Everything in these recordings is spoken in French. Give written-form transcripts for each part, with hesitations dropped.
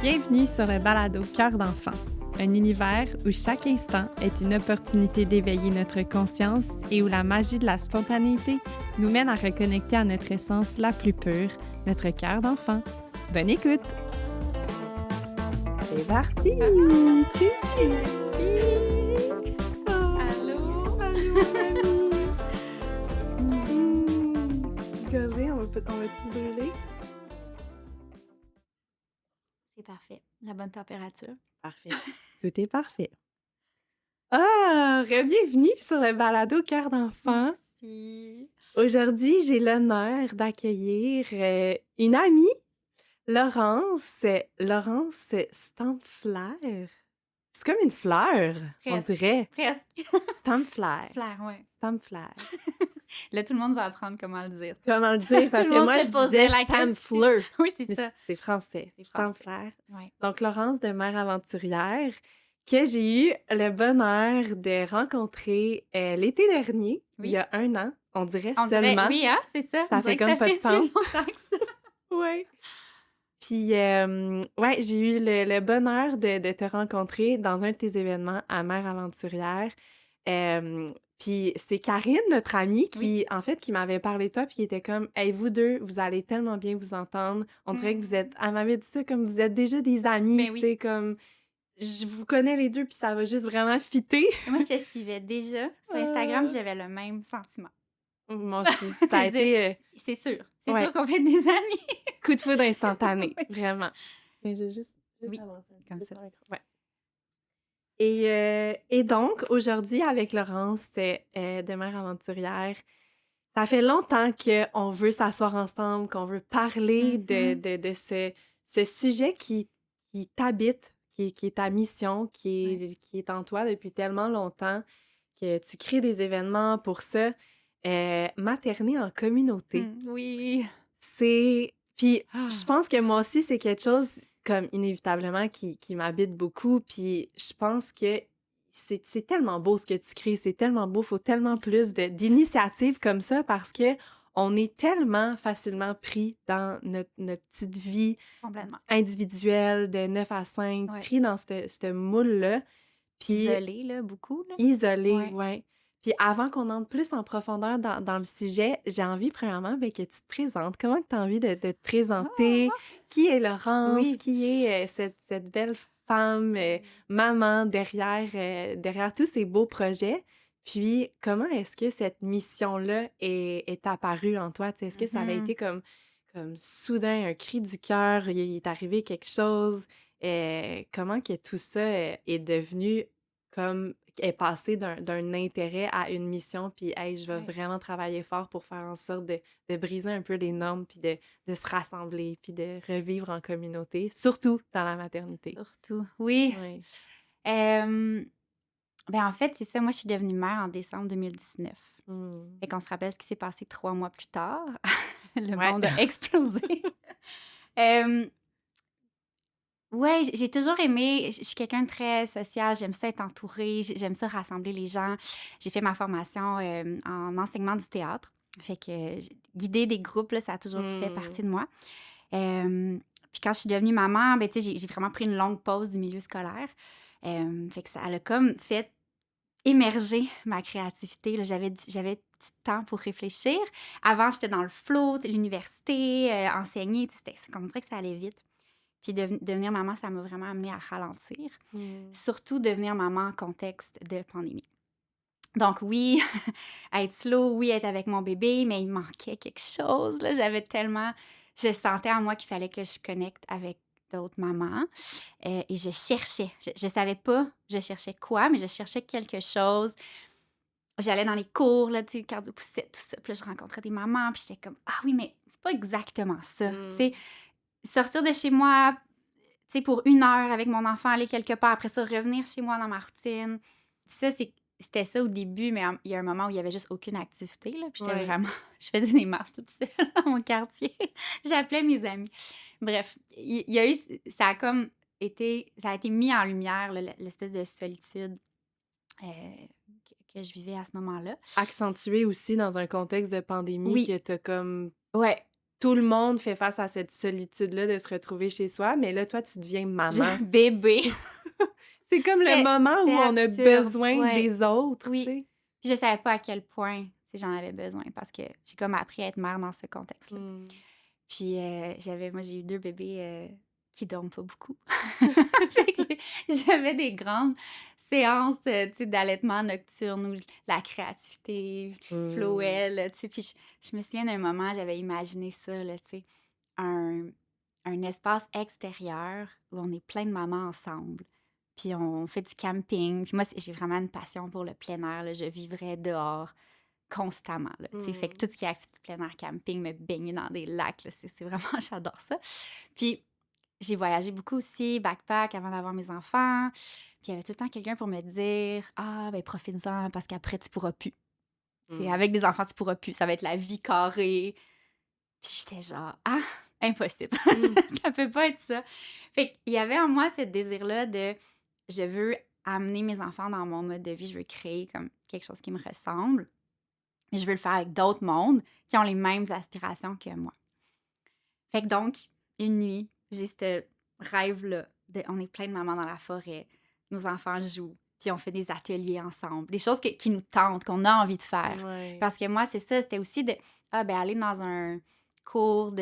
Bienvenue sur le balado Cœur d'enfant, un univers où chaque instant est une opportunité d'éveiller notre conscience et où la magie de la spontanéité nous mène à reconnecter à notre essence la plus pure, notre cœur d'enfant. Bonne écoute! C'est parti! Tchou-tchou! Allô? Allô, mon ami! Gorgée, on va-tu brûler? C'est parfait. La bonne température. Parfait. Tout est parfait. Ah! Bienvenue sur le balado Cœur d'enfant. Merci. Aujourd'hui, j'ai l'honneur d'accueillir une amie, Laurence Stampfler. C'est comme une fleur, on Presque. dirait. Presque. Stampfler. Claire, ouais. Stampfler. Là, tout le monde va apprendre comment le dire. Comment le dire? Parce Tout le que monde moi, se je posait disais la question. Stampfler. Oui, c'est Mais ça. c'est français. C'est français. Stampfler. Ouais. Donc, Laurence de Mère Aventurière, que j'ai eu le bonheur de rencontrer l'été dernier, il y Oui. a 1 an, on dirait On dirait, seulement. oui, hein, c'est ça. Ça On fait dirait que comme ça pas de fait plus sens. longtemps que ça. Ouais. Puis, ouais, j'ai eu le bonheur de te rencontrer dans un de tes événements à Mère Aventurière. Puis c'est Karine, notre amie, Oui. en fait, qui m'avait parlé de toi, puis qui était comme, hey, vous deux, vous allez tellement bien vous entendre. On dirait que vous êtes, elle m'avait dit ça, comme vous êtes déjà des amis, Ben tu oui. sais, comme, je vous connais les deux, puis ça va juste vraiment fitter. Moi, je te suivais déjà sur Instagram, Euh, puis j'avais le même sentiment. Moi aussi. Ça a C'est dire, été, c'est sûr. C'est ouais, sûr qu'on fait des amis. coup de foudre instantané, Oui. vraiment. Tiens, je vais juste Oui, avancer un comme peu ça. sur l'écran. Ouais. Et donc, aujourd'hui, avec Laurence de Mère Aventurière, ça fait longtemps qu'on veut s'asseoir ensemble, qu'on veut parler Mhm. de ce sujet qui t'habite, qui est ta mission, Ouais. qui est en toi depuis tellement longtemps, que tu crées des événements pour ça. Materner en communauté. Oui. C'est puis je Ah. pense que moi aussi, c'est quelque chose comme inévitablement qui m'habite beaucoup, puis je pense que c'est tellement beau ce que tu crées, c'est tellement beau, faut tellement plus d'initiatives comme ça parce que on est tellement facilement pris dans notre petite vie Complètement. individuelle de 9 à 5, Ouais. pris dans ce moule-là, puis Isolé, là, beaucoup, là. isolé, Ouais. ouais. Puis avant qu'on entre plus en profondeur dans le sujet, j'ai envie premièrement que tu te présentes. Comment tu as envie de te présenter? Ah! Qui est Laurence? Oui. Qui est cette belle femme, maman derrière tous ces beaux projets? Puis comment est-ce que cette mission-là est apparue en toi? Tu sais, est-ce que ça a Mhm. été comme soudain, un cri du cœur, il est arrivé quelque chose? Comment que tout ça est devenu comme est passé d'un intérêt à une mission, puis hey, je vais Ouais. vraiment travailler fort pour faire en sorte de briser un peu les normes, puis de se rassembler, puis de revivre en communauté, surtout dans la maternité. Surtout. Oui. Oui. Ben, en fait, c'est ça. Moi, je suis devenue mère en décembre 2019. Mm. Fait qu'on se rappelle ce qui s'est passé 3 mois plus tard. Le Ouais. monde a explosé. Hem, ouais, j'ai toujours aimé je suis quelqu'un de très social, j'aime ça être entourée, j'aime ça rassembler les gens. J'ai fait ma formation, en enseignement du théâtre. Fait que guider des groupes, là, ça a toujours fait Mm. partie de moi. Puis quand je suis devenue maman, ben, tu sais, j'ai vraiment pris une longue pause du milieu scolaire. Fait que ça elle a comme fait émerger ma créativité, là. J'avais du temps pour réfléchir. Avant, j'étais dans le flow, tu sais, l'université, enseigner, tu sais, on dirait que ça allait vite. Puis devenir maman, ça m'a vraiment amenée à ralentir. Mm. Surtout devenir maman en contexte de pandémie. Donc oui, être slow, oui, être avec mon bébé, mais il manquait quelque chose, là. Je sentais en moi qu'il fallait que je connecte avec d'autres mamans. Et je cherchais. Je savais pas je cherchais quoi, mais je cherchais quelque chose. J'allais dans les cours, là, tu sais, cardio-poussette, tout ça. Puis là, je rencontrais des mamans, puis j'étais comme: «Ah oui, mais c'est pas exactement ça». Tu sais, Mm. sortir de chez moi, tu sais, pour 1 heure avec mon enfant, aller quelque part, après ça, revenir chez moi dans ma routine. Ça, c'était ça au début, mais il y a un moment où il y avait juste aucune activité, là, puis j'étais Ouais. vraiment je faisais des marches toute seule dans mon quartier. J'appelais mes amis. Bref, il y a eu ça a comme ça a été mis en lumière, là, l'espèce de solitude, que je vivais à ce moment-là. Accentué aussi dans un contexte de pandémie Oui, que t'as comme ouais. tout le monde fait face à cette solitude-là de se retrouver chez soi, mais là, toi, tu deviens maman. Bébé. C'est comme le moment où C'était on a absurde. besoin Ouais, des autres, tu oui. sais. Puis je savais pas à quel point, tu sais, j'en avais besoin parce que j'ai comme appris à être mère dans ce contexte-là. Mmh. Puis j'ai eu 2 bébés, qui dorment pas beaucoup. Fait que j'avais des grandes séances, tu sais, d'allaitement nocturne où la créativité Mmh. flowait, là, tu sais. Puis je me souviens d'un moment, j'avais imaginé ça, là, tu sais, un un espace extérieur où on est plein de mamans ensemble, puis on fait du camping. Puis moi, j'ai vraiment une passion pour le plein air, là. Je vivrais dehors constamment, là, tu sais. Fait que Mmh. tout ce qui est activité plein air, camping, me baigner dans des lacs, là, c'est vraiment j'adore ça. Puis j'ai voyagé beaucoup aussi, backpack, avant d'avoir mes enfants. Puis il y avait tout le temps quelqu'un pour me dire: «Ah, ben profites-en parce qu'après tu pourras plus. Tu sais, Mmh. avec des enfants, tu pourras plus. Ça va être la vie carrée». Puis j'étais genre: «Ah, impossible. Mmh. Ça peut pas être ça». Fait qu'il y avait en moi ce désir-là de je veux amener mes enfants dans mon mode de vie, je veux créer comme quelque chose qui me ressemble, mais je veux le faire avec d'autres mondes qui ont les mêmes aspirations que moi. Fait que donc, une nuit, j'ai ce rêve-là de on est plein de mamans dans la forêt, nos enfants jouent, puis on fait des ateliers ensemble, des choses qui nous tentent, qu'on a envie de faire. Ouais. Parce que moi, c'est ça, c'était aussi de aller dans un cours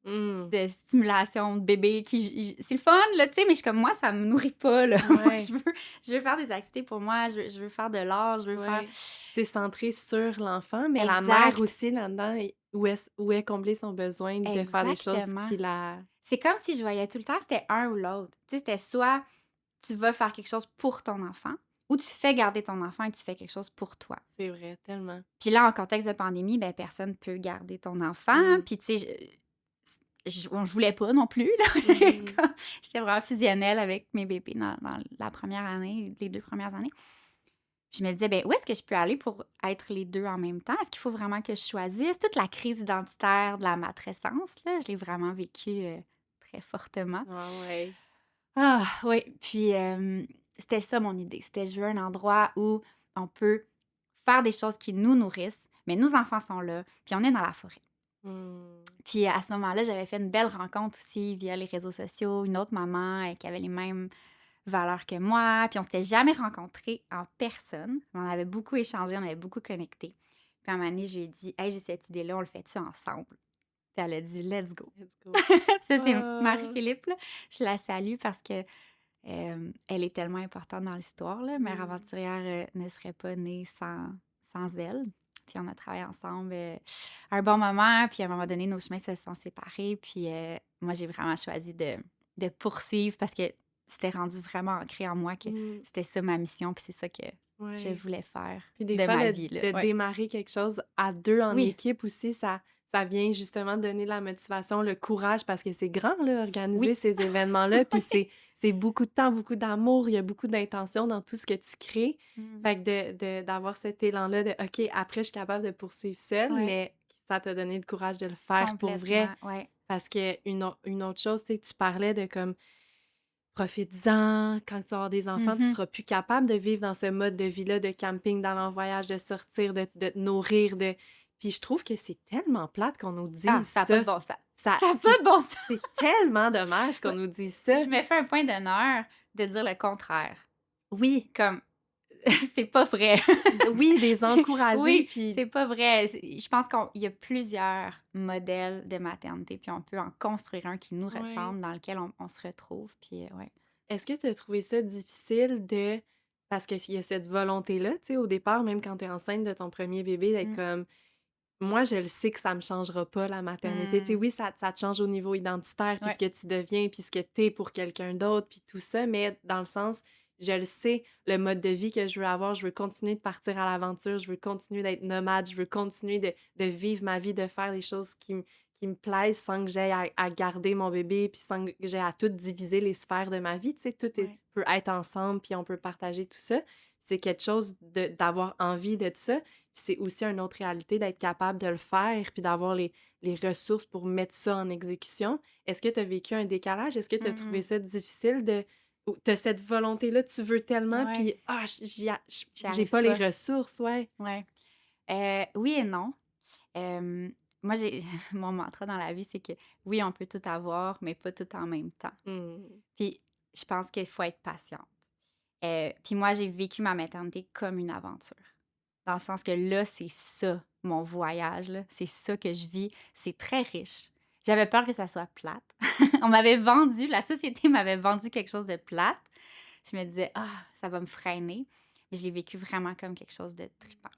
Mmh. de stimulation de bébé c'est le fun, là, tu sais, mais je suis comme moi, ça me nourrit pas, là. Moi, Ouais. je veux faire des activités pour moi, je veux faire de l'art, je veux faire. Ouais. C'est centré sur l'enfant, mais la mère Exact, aussi là-dedans, où est combler son besoin de faire des choses exactement. qui la C'est comme si je voyais tout le temps, c'était un ou l'autre. Tu sais, c'était soit tu vas faire quelque chose pour ton enfant ou tu fais garder ton enfant et tu fais quelque chose pour toi. c'est vrai, tellement. Puis là, en contexte de pandémie, ben personne peut garder ton enfant. Mmh. Puis tu sais, je voulais pas non plus, là. Mmh. J'étais vraiment fusionnelle avec mes bébés dans la première année, les 2 premières années. Puis je me disais: «Ben, où est-ce que je peux aller pour être les 2 en même temps? Est-ce qu'il faut vraiment que je choisisse?» Toute la crise identitaire de la matrescence, là, je l'ai vraiment vécue, très fortement. Ah ouais. Ah oui, puis c'était ça mon idée. C'était je veux un endroit où on peut faire des choses qui nous nourrissent, mais nos enfants sont là, puis on est dans la forêt. Mmh. Puis à ce moment-là, j'avais fait une belle rencontre aussi via les réseaux sociaux, une autre maman, qui avait les mêmes valeurs que moi, puis on s'était jamais rencontrés en personne. On avait beaucoup échangé, on avait beaucoup connecté. Puis à un moment donné, je lui ai dit: «Hey, j'ai cette idée-là, on le fait-tu ensemble?» Puis elle a dit: «Let's go». Let's go. Ça, c'est Ah! Marie-Philippe, là. Je la salue parce que, elle est tellement importante dans l'histoire, là. Mère Mmh. aventurière, ne serait pas née sans elle. Puis on a travaillé ensemble, un bon moment, puis à un moment donné, nos chemins se sont séparés. Puis, moi, j'ai vraiment choisi de poursuivre parce que c'était rendu vraiment ancré en moi que Mmh. c'était ça ma mission, puis c'est ça que je Ouais. voulais faire Puis des de fois, ma de vie, là. de Ouais. démarrer quelque chose à 2 en Oui, équipe aussi, ça vient justement donner la motivation, le courage parce que c'est grand là, organiser oui, ces événements-là, puis oui. c'est beaucoup de temps, beaucoup d'amour, il y a beaucoup d'intention dans tout ce que tu crées. Mmh. Fait que d'avoir cet élan-là de OK, après je suis capable de poursuivre seule, Ouais, mais ça t'a donné le courage de le faire pour vrai. complètement, ouais. Parce qu'une autre chose, tu sais, tu parlais de comme profites-en, quand tu vas avoir des enfants, tu Mmh. seras plus capable de vivre dans ce mode de vie-là, de camping, d'aller en voyage, de sortir, de te nourrir, de puis je trouve que c'est tellement plate qu'on nous Ah, dise ça a pas de ça. bon sens. Ça Ça a pas de bon sens! c'est tellement dommage qu'on Ouais. nous dise ça. Je me fais un point d'honneur de dire le contraire. Oui, Comme c'est pas vrai. oui, des C'est encourager, oui, puis c'est pas vrai. Je pense qu'il y a plusieurs modèles de maternité, puis on peut en construire un qui nous ouais. ressemble, dans lequel on se retrouve, puis ouais. Est-ce que tu as trouvé ça difficile de parce qu'il y a cette volonté-là, tu sais, au départ, même quand tu es enceinte de ton premier bébé, d'être Mmh. comme moi, je le sais que ça me changera pas la maternité. Tu sais, Mmh. oui, ça te change au niveau identitaire, puis ce Ouais. que tu deviens, puis ce que tu es pour quelqu'un d'autre, puis tout ça, mais dans le sens, je le sais, le mode de vie que je veux avoir, je veux continuer de partir à l'aventure, je veux continuer d'être nomade, je veux continuer de vivre ma vie, de faire des choses qui me plaisent sans que j'aie à garder mon bébé, puis sans que j'aie à tout diviser les sphères de ma vie. Tu sais, Ouais. peut être ensemble, puis on peut partager tout ça. C'est quelque chose d'avoir envie de ça. Puis c'est aussi une autre réalité d'être capable de le faire, puis d'avoir les ressources pour mettre ça en exécution. Est-ce que tu as vécu un décalage? Est-ce que tu as trouvé Mmh. ça difficile de ou tu cette volonté-là, tu veux tellement, Ouais, puis «Ah, j'y j'ai arrive pas les pas. ressources», ouais. Ouais. Oui et non. Hem, moi, j'ai mon mantra dans la vie, c'est que oui, on peut tout avoir, mais pas tout en même temps. Mmh. Puis je pense qu'il faut être patiente. Puis moi, j'ai vécu ma maternité comme une aventure. Dans le sens que là, c'est ça, mon voyage, là. C'est ça que je vis. C'est très riche. J'avais peur que ça soit plate. On m'avait vendu, la société m'avait vendu quelque chose de plate. Je me disais, ah, ça va me freiner. Mais je l'ai vécu vraiment comme quelque chose de trippant.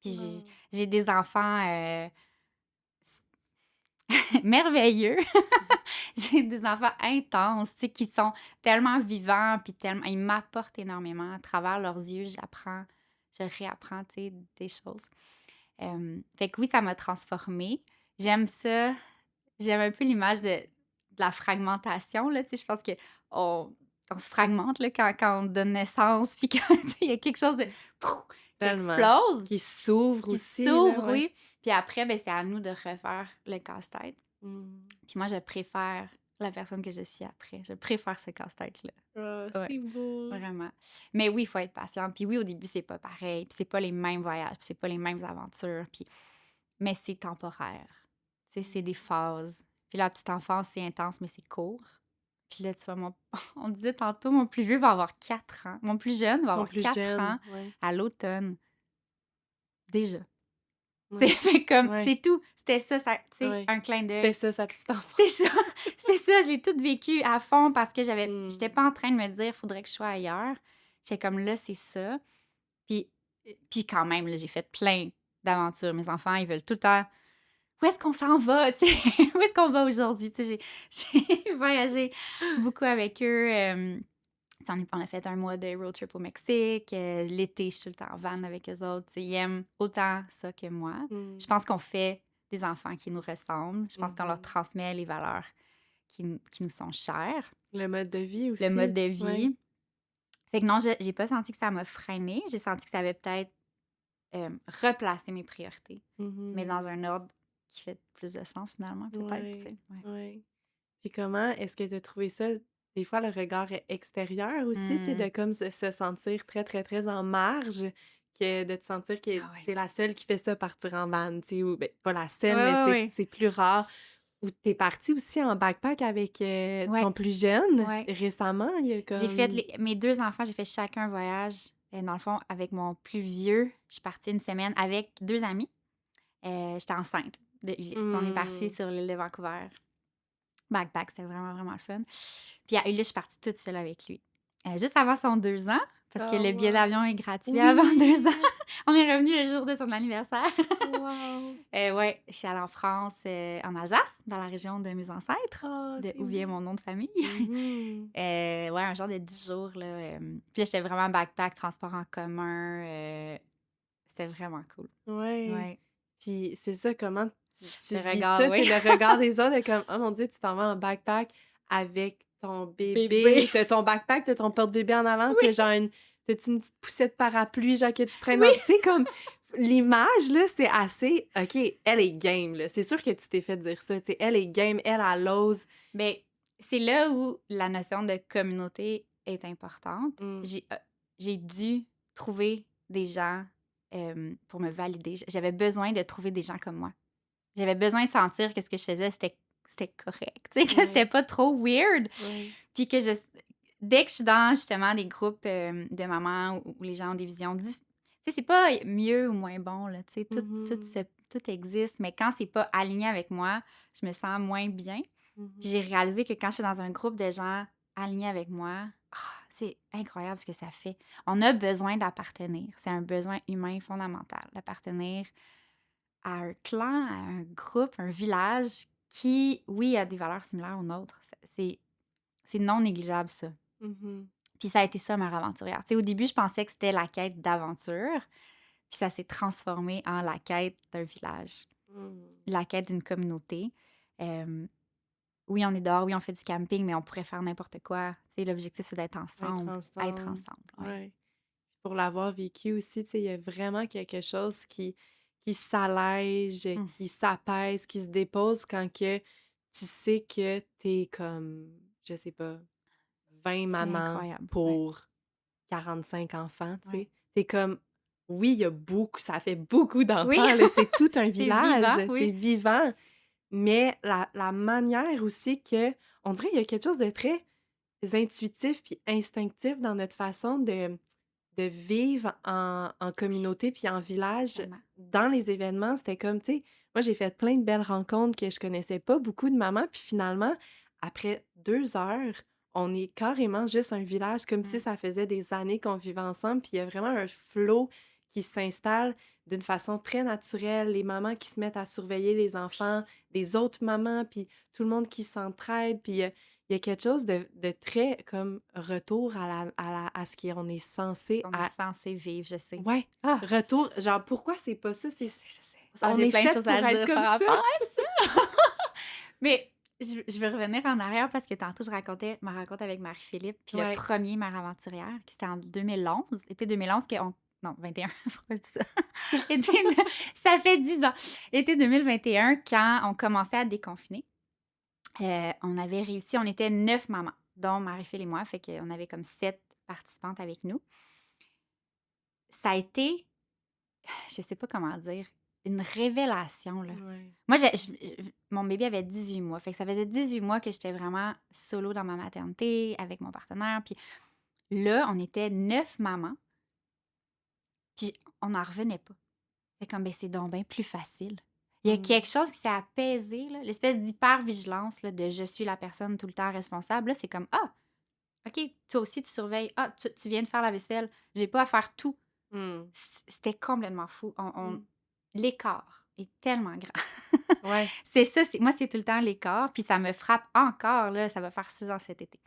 Puis Mmh. j'ai des enfants merveilleux. J'ai des enfants intenses, tu sais, qui sont tellement vivants, puis tellement, ils m'apportent énormément. À travers leurs yeux, j'apprends, je réapprends, tu sais, des choses. Fait que oui, ça m'a transformée. J'aime ça. J'aime un peu l'image de la fragmentation, là, tu sais, je pense qu'on se fragmente, là, quand on donne naissance, puis quand, tu sais, il y a quelque chose de pouf, qui Tellement. explose, Qui s'ouvre qui aussi, là, s'ouvre, ouais. oui. Puis après, ben, c'est à nous de refaire le casse-tête. Mmh. Puis moi, je préfère la personne que je suis après. Je préfère ce casse-tête-là. Ah, Ouais, c'est beau. vraiment. Mais oui, il faut être patient. Puis oui, au début, c'est pas pareil. Puis c'est pas les mêmes voyages. Puis c'est pas les mêmes aventures. Puis... Mais c'est temporaire. Tu sais, c'est des phases. Puis la petite enfance, c'est intense, mais c'est court. Puis là, tu vois, on disait tantôt, mon plus vieux va avoir 4 ans. Mon plus jeune va Ton avoir plus 4 jeune, ans ouais. à l'automne. Déjà. C'est Ouais. fait comme, Ouais. c'est tout. C'était ça, tu sais, Ouais. un clin C'était d'œil. ça, sa petite C'était enfance. ça, c'était ça, je l'ai tout vécu à fond parce que j'étais Mmh. pas en train de me dire: «Faudrait que je sois ailleurs». J'étais comme: «Là, c'est ça». Puis puis quand même, là, j'ai fait plein d'aventures. Mes enfants, ils veulent tout le temps: «Où est-ce qu'on s'en va?» tu sais? «Où est-ce qu'on va aujourd'hui?» Tu sais, j'ai voyagé beaucoup avec eux, on a fait un mois de road trip au Mexique, l'été, je suis tout le temps en van avec eux autres, tu sais, ils aiment autant ça que moi. Je Mmh. pense qu'on fait des enfants qui nous ressemblent. Je pense qu'on leur Mmh. transmet les valeurs qui nous sont chères, Le mode de vie le mode aussi. de Ouais. vie. Fait que non, j'ai pas senti que ça m'a freinée. J'ai senti que ça avait peut-être, replacé mes priorités, mais Mmh. dans un ordre qui fait plus de sens finalement, peut-être, tu Ouais. sais? Ouais. Ouais. Puis comment est-ce que tu as trouvé ça, des fois, le regard extérieur aussi, tu sais, Mmh. de comme se sentir très, très, très en marge, que de te sentir que Ah ouais. tu es la seule qui fait ça, partir en van, tu sais, ou ben, pas la Ouais, seule, mais ouais, c'est ouais. c'est plus rare. Ou tu es partie aussi en backpack avec, Ouais, ton plus jeune ouais. récemment, il y a J'ai fait comme mes 2 enfants, j'ai fait chacun un voyage, dans le fond, avec mon plus vieux, je suis partie une semaine avec 2 amis. J'étais enceinte de Ulysse. On est partis mmh. sur l'île de Vancouver. Backpack, c'était vraiment, vraiment le fun. Puis à Ulysse, je suis partie toute seule avec lui. Juste avant son 2 ans, parce que Oh le billet wow! d'avion est gratuit avant 2 ans. Oui! On est revenu le jour de son anniversaire. Wow! Ouais, je suis allée en France, en Alsace, dans la région de mes ancêtres, Ah, de c'est où vient beau! mon nom de famille. Mmh. Ouais, un genre de 10 jours, là, puis là, j'étais vraiment backpack, transport en commun, c'était vraiment cool. Ouais. Ouais. Puis c'est ça, comment tu Le vis regard, ça, tu oui. sais, le regard des autres est comme: «Oh mon Dieu, tu t'en vas en backpack avec ton Bébé. bébé». Tu ton backpack, tu ton porte-bébé en avant, tu Oui, genre une t'as-tu une petite poussette parapluie, genre que tu traînes oui. en tu sais, comme l'image, là, c'est assez OK, elle est game, là. C'est sûr que tu t'es fait dire ça, tu sais, elle est game, elle ose. Beh, c'est là où la notion de communauté est importante. Mmh. J'ai dû trouver des gens, pour me valider. J'avais besoin de trouver des gens comme moi. J'avais besoin de sentir que ce que je faisais, c'était correct, tu sais, que c'était Ouais, pas trop weird. ouais. Puis que dès que je suis dans justement des groupes, de mamans où les gens ont des visions tu sais, c'est pas mieux ou moins bon, là, tu sais, Mmh. tout existe, mais quand c'est pas aligné avec moi, je me sens moins bien. Puis j'ai Mmh. réalisé que quand je suis dans un groupe de gens alignés avec moi, c'est incroyable ce que ça fait. On a besoin d'appartenir. C'est un besoin humain fondamental, d'appartenir à un clan, à un groupe, un village qui, oui, a des valeurs similaires aux nôtres. C'est non négligeable, ça. Mmh. Puis ça a été ça, Mère aventurière. Tu sais, au début, je pensais que c'était la quête d'aventure, puis ça s'est transformé en la quête d'un village, Mmh. la quête d'une communauté. Hem, oui, on est dehors, oui, on fait du camping, mais on pourrait faire n'importe quoi. Tu sais, l'objectif, c'est d'être Être ensemble, être ensemble. ensemble, ouais. Ouais. Pour l'avoir vécu aussi, tu sais, il y a vraiment quelque chose qui s'allège, Mmh, qui s'apaise, qui se dépose quand que tu sais que t'es comme, je sais pas, 20 c'est mamans incroyable, ouais, pour 45 enfants, tu ouais. sais. Tu comme: oui, il y a beaucoup ça fait beaucoup Oui, d'enfants, là, c'est tout un c'est vivant, village, c'est oui. vivant, mais la manière aussi que on dirait il y a quelque chose de très intuitif puis instinctif dans notre façon de vivre en communauté puis en village. Tellement. Dans les événements, c'était comme, tu sais, moi, j'ai fait plein de belles rencontres que je connaissais pas beaucoup de mamans, puis finalement, après 2 heures, on est carrément juste un village, comme si Mmh. ça faisait des années qu'on vivait ensemble, puis il y a vraiment un flow qui s'installe d'une façon très naturelle. Les mamans qui se mettent à surveiller les enfants des autres mamans, puis tout le monde qui s'entraide, puis il y a quelque chose de très comme retour à ce qu'on est censé On est à censé vivre, je sais. ouais, Ah! retour genre pourquoi c'est pas ça? Je C'est sais, je sais. Ah, on j'ai est plein de fait choses à pour être dire comme par ça. rapport à ça. Mais je veux revenir en arrière parce que tantôt, je racontais ma rencontre avec Marie-Philippe, puis le Ouais. premier Mère aventurière, qui c'était en 2011, été 2011 qu'on non, 21, pourquoi je dis ça? Été de ça fait 10 ans. Été 2021, quand on commençait à déconfiner, on avait réussi, on était 9 mamans, dont Marie-Phil et moi, fait qu'on avait comme 7 participantes avec nous. Ça a été, je sais pas comment dire, une révélation, là. Ouais. Moi, mon bébé avait 18 mois, fait que ça faisait 18 mois que j'étais vraiment solo dans ma maternité avec mon partenaire, puis là, on était 9 mamans, puis on n'en revenait pas. C'est comme, ben, c'est donc bien plus facile. Il y a quelque Mmh. chose qui s'est apaisé, là, l'espèce d'hyper-vigilance, là, de je suis la personne tout le temps responsable. Là, c'est comme, ah, OK, toi aussi, tu surveilles. Ah, tu viens de faire la vaisselle. J'ai pas à faire tout. Mmh. C'était complètement fou. Mmh. L'écart est tellement grand. Ouais. C'est ça, moi, c'est tout le temps l'écart. Puis ça me frappe encore, là, ça va faire 6 ans cet été.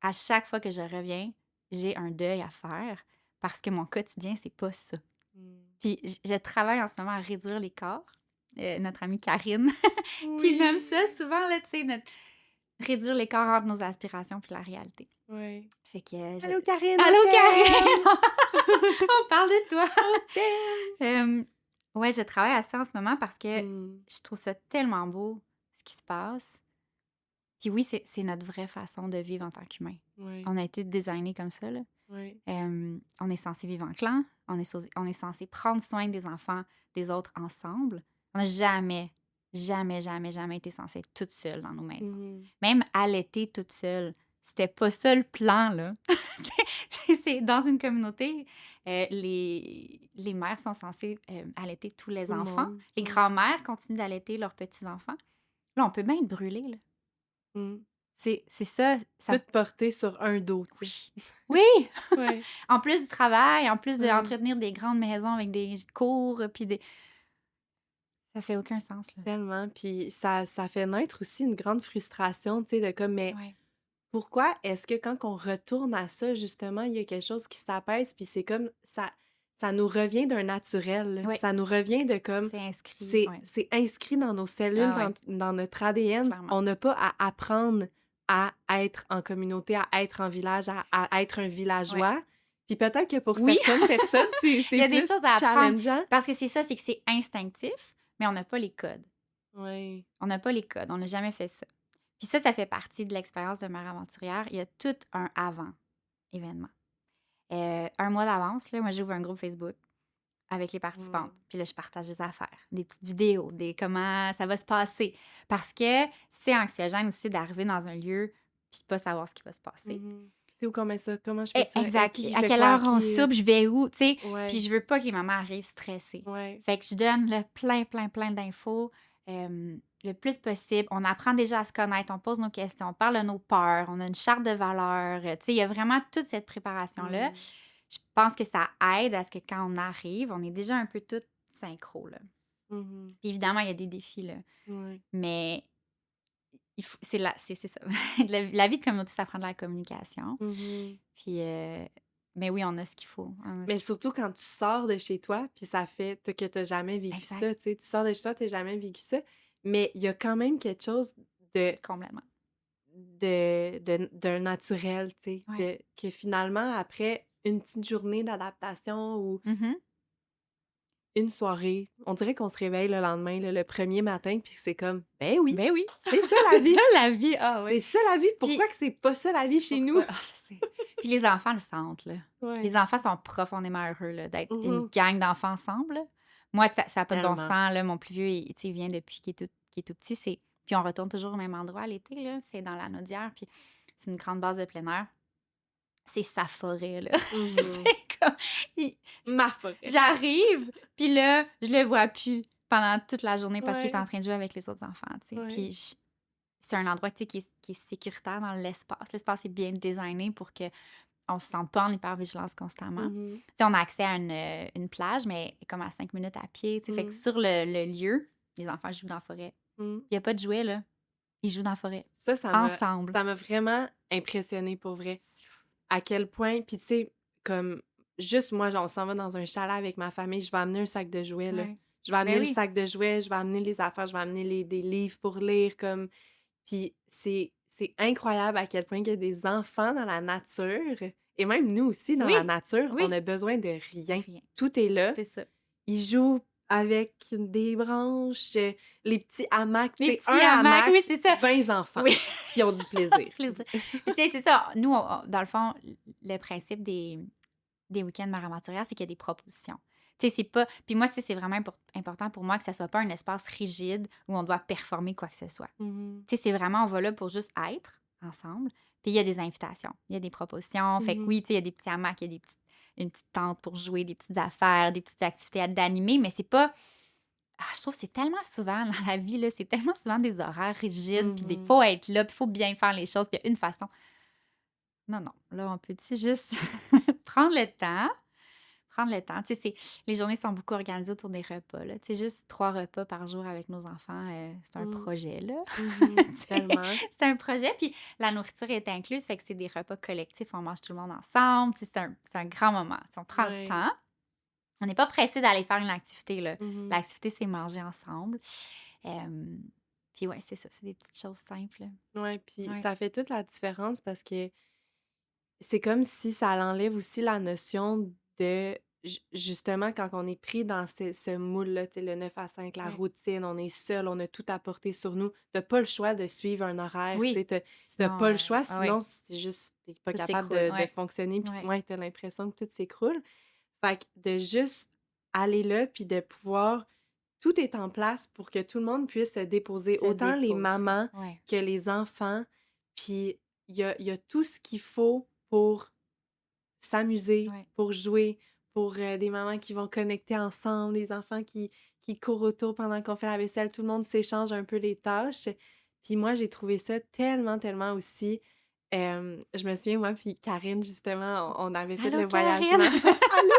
À chaque fois que je reviens, j'ai un deuil à faire parce que mon quotidien, c'est pas ça. Mmh. Puis je travaille en ce moment à réduire l'écart. Notre amie Karine qui nomme ça Oui. souvent, là, tu sais, réduire l'écart entre nos aspirations puis la réalité. Ouais. Fait que Allô Karine, on allô t'aime! Karine! On parle de toi! On t'aime! Ouais, je travaille à ça en ce moment parce que Mmh. je trouve ça tellement beau ce qui se passe. Puis oui, c'est notre vraie façon de vivre en tant qu'humain. Ouais. On a été designés comme ça, là. Ouais. On est censé vivre en clan, on est censé prendre soin des enfants des autres ensemble. On n'a jamais, jamais, jamais, jamais été censé être toute seule dans nos maisons. Mmh. Même allaiter toute seule, c'était pas ça le plan, là. C'est dans une communauté, les mères sont censées, allaiter tous les Tout le enfants. monde. Les Ouais. grands-mères continuent d'allaiter leurs petits-enfants. Là, on peut bien être brûlé, là. Mmh. C'est ça, Tout ça porté sur un dos, tu sais. oui. Oui! Ouais. En plus du travail, en plus Ouais. d'entretenir des grandes maisons avec des cours, puis des ça fait aucun sens, là. Tellement, puis ça fait naître aussi une grande frustration, tu sais, de comme, mais Ouais, pourquoi est-ce que quand on retourne à ça, justement, il y a quelque chose qui s'apaise, puis c'est comme ça nous revient d'un naturel, là. ouais, Ça nous revient de comme c'est inscrit, ouais. c'est inscrit dans nos cellules, Ah ouais, dans notre ADN. clairement. On n'a pas à apprendre à être en communauté, à être en village, à être un Ouais. villageois. Puis peut-être que pour Oui, certaines personnes, il c'est y a des plus choses à apprendre challengeant. parce que c'est ça, c'est que c'est instinctif, mais on n'a pas les codes. Oui. On n'a pas les codes, on n'a jamais fait ça. Puis ça fait partie de l'expérience de mère aventurière. Il y a tout un avant événement. 1 mois d'avance, là, moi, j'ouvre un groupe Facebook avec les participantes. Mmh. Puis là, je partage des affaires, des petites vidéos, des comment ça va se passer. Parce que c'est anxiogène aussi d'arriver dans un lieu puis de pas savoir ce qui va se passer. Mmh. C'est où qu'on met ça? Comment je fais ça? Exact. Qui À fait quelle quoi? heure on Qui, soupe, je vais où, tu sais? Puis ouais, je veux pas que les mamans arrivent stressées. ouais. Fait que je donne le plein, plein, plein d'infos, le plus possible. On apprend déjà à se connaître, on pose nos questions, on parle de nos peurs, on a une charte de valeurs, tu sais, il y a vraiment toute cette préparation-là. Mmh. Je pense que ça aide à ce que quand on arrive, on est déjà un peu toutes synchro, là. Mmh. Puis évidemment, il y a des défis, là, Ouais. mais il faut c'est ça. La vie de communauté, ça prend de la communication. Mmh. Puis, mais oui, on a ce qu'il faut, on a ce Mais qu'il faut. surtout quand tu sors de chez toi, puis ça fait que tu jamais vécu Exact, ça, tu sais, tu sors de chez toi, tu jamais vécu ça, mais il y a quand même quelque chose de complètement. d'un naturel, tu sais, Ouais. de que finalement après une petite journée d'adaptation ou Mmh. une soirée, on dirait qu'on se réveille le lendemain, là, le premier matin, puis c'est comme: «Ben oui, Ben oui, c'est ça la c'est vie! ça la vie! Ah C'est oui. ça la vie! Puis Pourquoi que c'est pas ça la vie chez nous?» pourquoi? Ah, je sais. Puis les enfants le sentent, là. Ouais. Les enfants sont profondément heureux, là, d'être une Mmh. gang d'enfants ensemble, là. Moi, ça a pas de bon sens, Tellement. là. Mon plus vieux, tu sais, il vient depuis qu'il est tout petit. Puis on retourne toujours au même endroit l'été, là. C'est dans la Naudière, puis c'est une grande base de plein air. C'est sa forêt, là. Mmh. C'est comme il Ma forêt. j'arrive, puis là, je le vois plus pendant toute la journée parce qu'il est Ouais, en train de jouer avec les autres enfants, tu sais. ouais. Puis c'est un endroit, tu sais, qui est sécuritaire dans l'espace. L'espace est bien designé pour que on se sente pas en hypervigilance constamment. Mmh. Tu sais, on a accès à une plage, mais comme à 5 minutes à pied, tu sais. Fait que Mmh. sur le lieu, les enfants jouent dans la forêt. Mmh. Il y a pas de jouets, là. Ils jouent dans la forêt, Ça m'a ensemble. ça m'a vraiment impressionnée pour vrai. À quel point puis tu sais, comme juste moi, genre, on s'en va dans un chalet avec ma famille, je vais amener un sac de jouets, là. Ouais. Je vais amener Ben le oui. sac de jouets, je vais amener les affaires, je vais amener des livres pour lire, comme puis c'est incroyable à quel point il y a des enfants dans la nature et même nous aussi dans la Oui, nature, on oui. a besoin de De rien. rien. Tout est là. C'est ça. Ils jouent avec des branches, les petits hamacs, tu Les sais, petits un hamacs, oui, hamac, c'est ça. 20 enfants Oui. qui ont du plaisir. Du plaisir. Puis tu sais, c'est ça. Nous, dans le fond, le principe des week-ends maramaturières, c'est qu'il y a des propositions. Tu sais, c'est pas. Puis moi, c'est vraiment important pour moi que ça soit pas un espace rigide où on doit performer quoi que ce soit. Mhm. Tu sais, c'est vraiment, on va là pour juste être ensemble. Puis il y a des invitations, il y a des propositions. Fait que Mhm. oui, tu sais, il y a des petits hamacs, il y a une petite tente pour jouer, des petites affaires, des petites activités d'animer, mais c'est pas. Ah, je trouve que c'est tellement souvent dans la vie, là, c'est tellement souvent des horaires rigides, puis il Mhm. faut être là, puis il faut bien faire les choses, puis il y a une façon. Non, non, là, on peut-tu juste prendre le temps? Prendre le temps. Tu sais, les journées sont beaucoup organisées autour des repas, là. Tu sais, juste 3 repas par jour avec nos enfants, c'est un Mhm. projet, là. Mhm. Tu sais, Tellement. c'est un projet, puis la nourriture est incluse, fait que c'est des repas collectifs, on mange tout le monde ensemble. Tu sais, c'est un grand moment. Tu sais, on prend le Ouais. temps. On n'est pas pressé d'aller faire une activité, là. Mhm. L'activité, c'est manger ensemble. Hem, puis ouais, c'est ça, c'est des petites choses simples, là. Ouais, puis Ouais. ça fait toute la différence parce que c'est comme si ça enlève aussi la notion de justement quand on est pris dans ce moule-là, tu sais, le 9 à 5, la Ouais. routine, on est seul, on a tout à porter sur nous. T'as pas le choix de suivre un horaire, tu sais, Oui. t'as Sinon, pas le choix, ah sinon ouais, c'est juste t'es pas tout capable s'écroule. de Ouais. fonctionner, puis Ouais. ouais, tu l'impression que tout s'écroule. Fait que de juste aller là, puis de pouvoir tout est en place pour que tout le monde puisse se déposer, Se autant les déposer. mamans Ouais. que les enfants. Puis il y a tout ce qu'il faut pour s'amuser, Ouais. pour jouer, pour, des mamans qui vont connecter ensemble, des enfants qui courent autour pendant qu'on fait la vaisselle, tout le monde s'échange un peu les tâches. Puis moi, j'ai trouvé ça tellement, tellement aussi, je me souviens, moi puis Karine, justement, on avait fait Allô, le Karine! voyagement. Allô!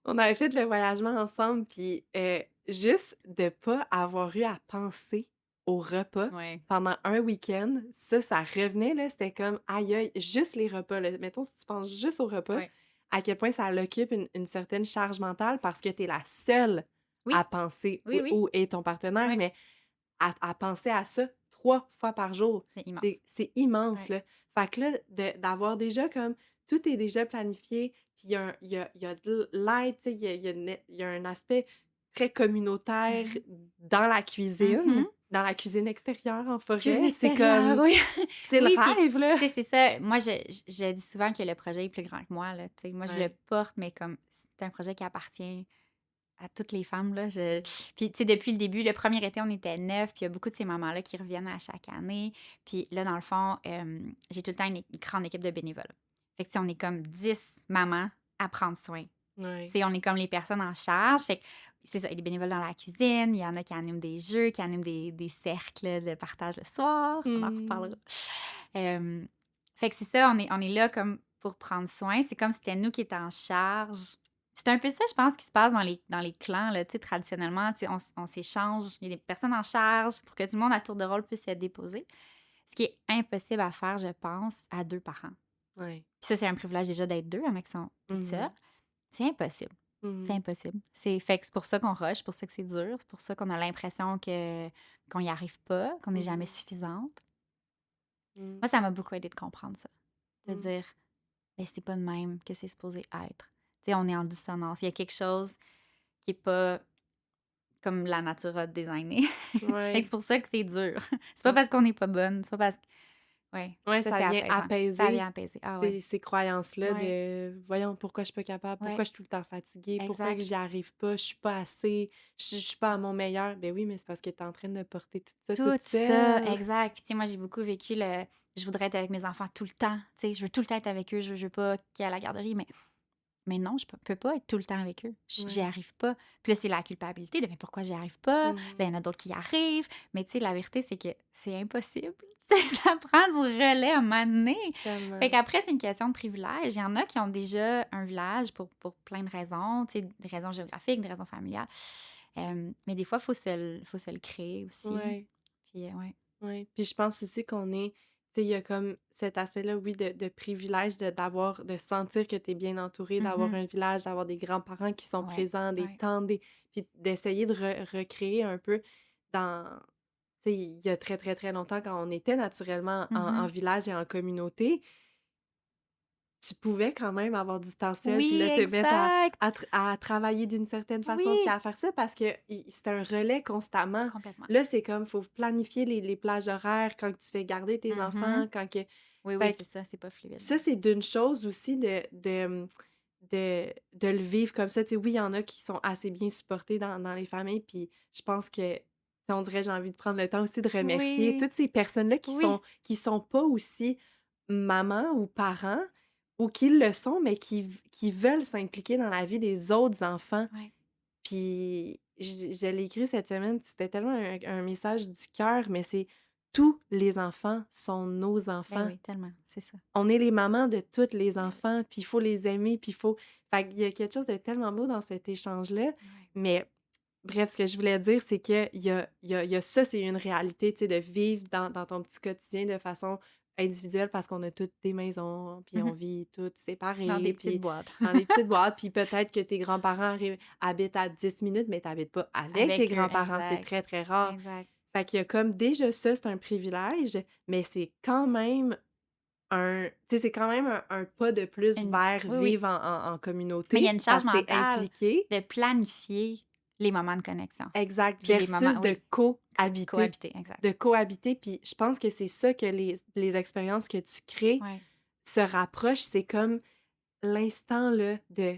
On avait fait le voyagement ensemble, puis, juste de pas avoir eu à penser au repas Ouais. pendant un week-end, ça revenait, là, c'était comme aïe aïe, juste les repas, là. Mettons, si tu penses juste au repas, Ouais. à quel point ça l'occupe une certaine charge mentale parce que tu es la seule à Oui. penser Oui, oui. ou et ton partenaire, Ouais. mais à penser à ça 3 fois par jour. C'est immense. C'est immense, Ouais. là. Fait que là, d'avoir déjà comme tout est déjà planifié, puis il y a de l'aide, tu sais, il y a un aspect très communautaire Mmh. dans Mmh. dans la cuisine extérieure en Cuisine forêt. C'est extérieure, comme oui. c'est le Oui, puis, rêve, là! tu sais, c'est ça. Moi, je dis souvent que le projet est plus grand que moi, là, tu sais. Moi, je le Ouais. porte, mais comme c'est un projet qui appartient à toutes les femmes, là. Puis, tu sais, depuis le début, le premier été, on était 9, puis il y a beaucoup de ces mamans-là qui reviennent à chaque année. Puis là, dans le fond, j'ai tout le temps une grande équipe de bénévoles. Fait que, tu sais, on est comme 10 mamans à prendre soin. Tu Ouais. sais, on est comme les personnes en charge. Fait que c'est ça, il y a des bénévoles dans la cuisine, il y en a qui animent des jeux, qui animent des cercles de partage le soir. On en reparlera. Mmh. Hem, fait que c'est ça, on est là comme pour prendre soin. C'est comme si c'était nous qui étions en charge. C'est un peu ça, je pense, qui se passe dans les clans, là, tu sais, traditionnellement. Tu sais, on s'échange. Il y a des personnes en charge pour que tout le monde, à tour de rôle, puisse se déposer. Ce qui est impossible à faire, je pense, à 2 parents. Ouais. Puis ça, c'est un privilège déjà d'être 2, il y en a qui sont toutes seules. Mmh. C'est impossible. C'est Mmh. impossible. C'est pour ça qu'on rush, c'est pour ça que c'est dur, c'est pour ça qu'on a l'impression qu'on n'y arrive pas, qu'on n'est jamais Mmh. suffisante. Mmh. Moi, ça m'a beaucoup aidé de comprendre ça. De Mmh. dire, ben, c'est pas de même que c'est supposé être. Tu sais, on est en dissonance. Il y a quelque chose qui est pas comme la nature a designé. Fait que c'est Ouais. pour ça que c'est dur. C'est pas Ouais. parce qu'on n'est pas bonne, c'est pas parce que ouais, Ouais, ça, ça c'est vient apaisant. Ça vient apaiser apaiser. Ah ouais. ces croyances-là Ouais, de voyons pourquoi je suis pas capable, pourquoi ouais, je suis tout le temps fatiguée, pourquoi que exact. j'y arrive pas, je suis pas assez, je suis pas à mon meilleur. Ben oui, mais c'est parce que tu es en train de porter tout ça Tout toute ça, seule. exact. Puis tu sais, moi, j'ai beaucoup vécu le je voudrais être avec mes enfants tout le temps. Tu sais, je veux tout le temps être avec eux, je veux pas qu'ils aient à la garderie, mais non, je peux pas être tout le temps avec eux. J'y Ouais. arrive pas. Puis là, c'est la culpabilité de mais pourquoi j'y arrive pas? Là, il y Mhm. en a d'autres qui y arrivent. Mais tu sais, la vérité, c'est que c'est impossible. Tu sais, ça prend du relais à un moment donné. Fait Tellement. qu'après, c'est une question de privilège. Il y en a qui ont déjà un village pour plein de raisons, tu sais, des raisons géographiques, des raisons familiales. Mais des fois, faut se le créer aussi. Ouais. Puis, ouais. Oui, puis je pense aussi qu'on est tu sais, il y a comme cet aspect-là, oui, de privilège de sentir que tu es bien entouré, d'avoir Mhm. un village, d'avoir des grands-parents qui sont Ouais, présents, des ouais. tantes, puis d'essayer de recréer un peu dans tu sais, il y a très, très, très longtemps, quand on était naturellement en Mhm. village et en communauté, tu pouvais quand même avoir du temps seul, puis Oui, là, te mettre exact. à travailler d'une certaine façon, puis Oui, à faire ça parce que c'était un relais constamment. complètement. Là, c'est comme, faut planifier les plages horaires quand tu fais garder tes Mhm. enfants, quand que Oui, oui, fait c'est que ça, c'est pas fluide. ça, c'est d'une chose aussi de le vivre comme ça. Tu sais, oui, il y en a qui sont assez bien supportés dans les familles, puis je pense que, on dirait, j'ai envie de prendre le temps aussi de remercier Oui, toutes ces personnes-là oui. qui sont pas aussi mamans ou parents, ou qui le sont, mais qui veulent s'impliquer dans la vie des autres enfants. Ouais. Puis je l'ai écrit cette semaine, c'était tellement un message du cœur, mais c'est: «Tous les enfants sont nos Ben enfants». oui, tellement, c'est ça. On est les mamans de tous les Ben oui. enfants, puis il faut les aimer, puis il faut fait qu'il y a quelque chose de tellement beau dans cet échange-là. Ouais. Mais bref, ce que je voulais dire, c'est qu'il y a ça, c'est une réalité, tu sais, de vivre dans ton petit quotidien de façon individuelle parce qu'on a toutes des maisons, puis on Mhm. vit toutes Dans des séparées, petites puis boîtes. dans des petites boîtes, puis peut-être que tes grands-parents habitent à 10 minutes, mais tu habites pas avec tes Avec eux, grands-parents, c'est exact. très, très rare. Exact. Fait qu'il y a comme déjà ça, c'est un privilège, mais c'est quand même tu sais, c'est quand même un pas de plus Une vers Oui, oui. vivre en Mais il y a communauté une charge parce que tu mentale impliqué. de planifier les moments de connexion. Exact, Puis les moments versus de oui, cohabiter. cohabiter, exact. De cohabiter, puis je pense que c'est ça que les expériences que tu crées Ouais. se rapprochent. C'est comme l'instant, là, de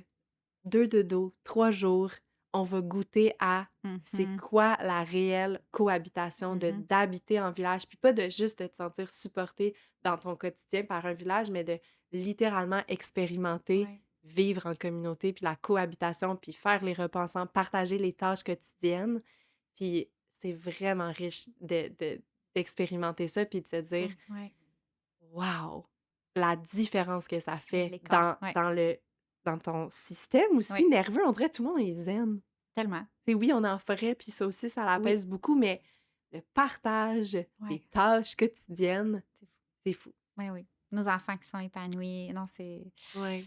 2 dodos, 3 jours, on va goûter à c'est Mhm. quoi la réelle cohabitation de Mhm. d'habiter en village, puis pas de juste de te sentir supporté dans ton quotidien par un village, mais de littéralement expérimenter Ouais. vivre en communauté, puis la cohabitation, puis faire les repas ensemble, partager les tâches quotidiennes. Puis c'est vraiment riche d'expérimenter ça, puis de se dire: Ouais. «Waouh! La différence que ça fait L'écart, ouais. dans ton système Oui, aussi nerveux». On dirait tout le monde est zen. tellement. Tu sais, oui, on est en forêt, puis ça aussi, ça Oui, l'apaise beaucoup, mais le partage des ouais, tâches quotidiennes, c'est fou. c'est fou. Oui, oui. Nos enfants qui sont épanouis, non, c'est Ouais.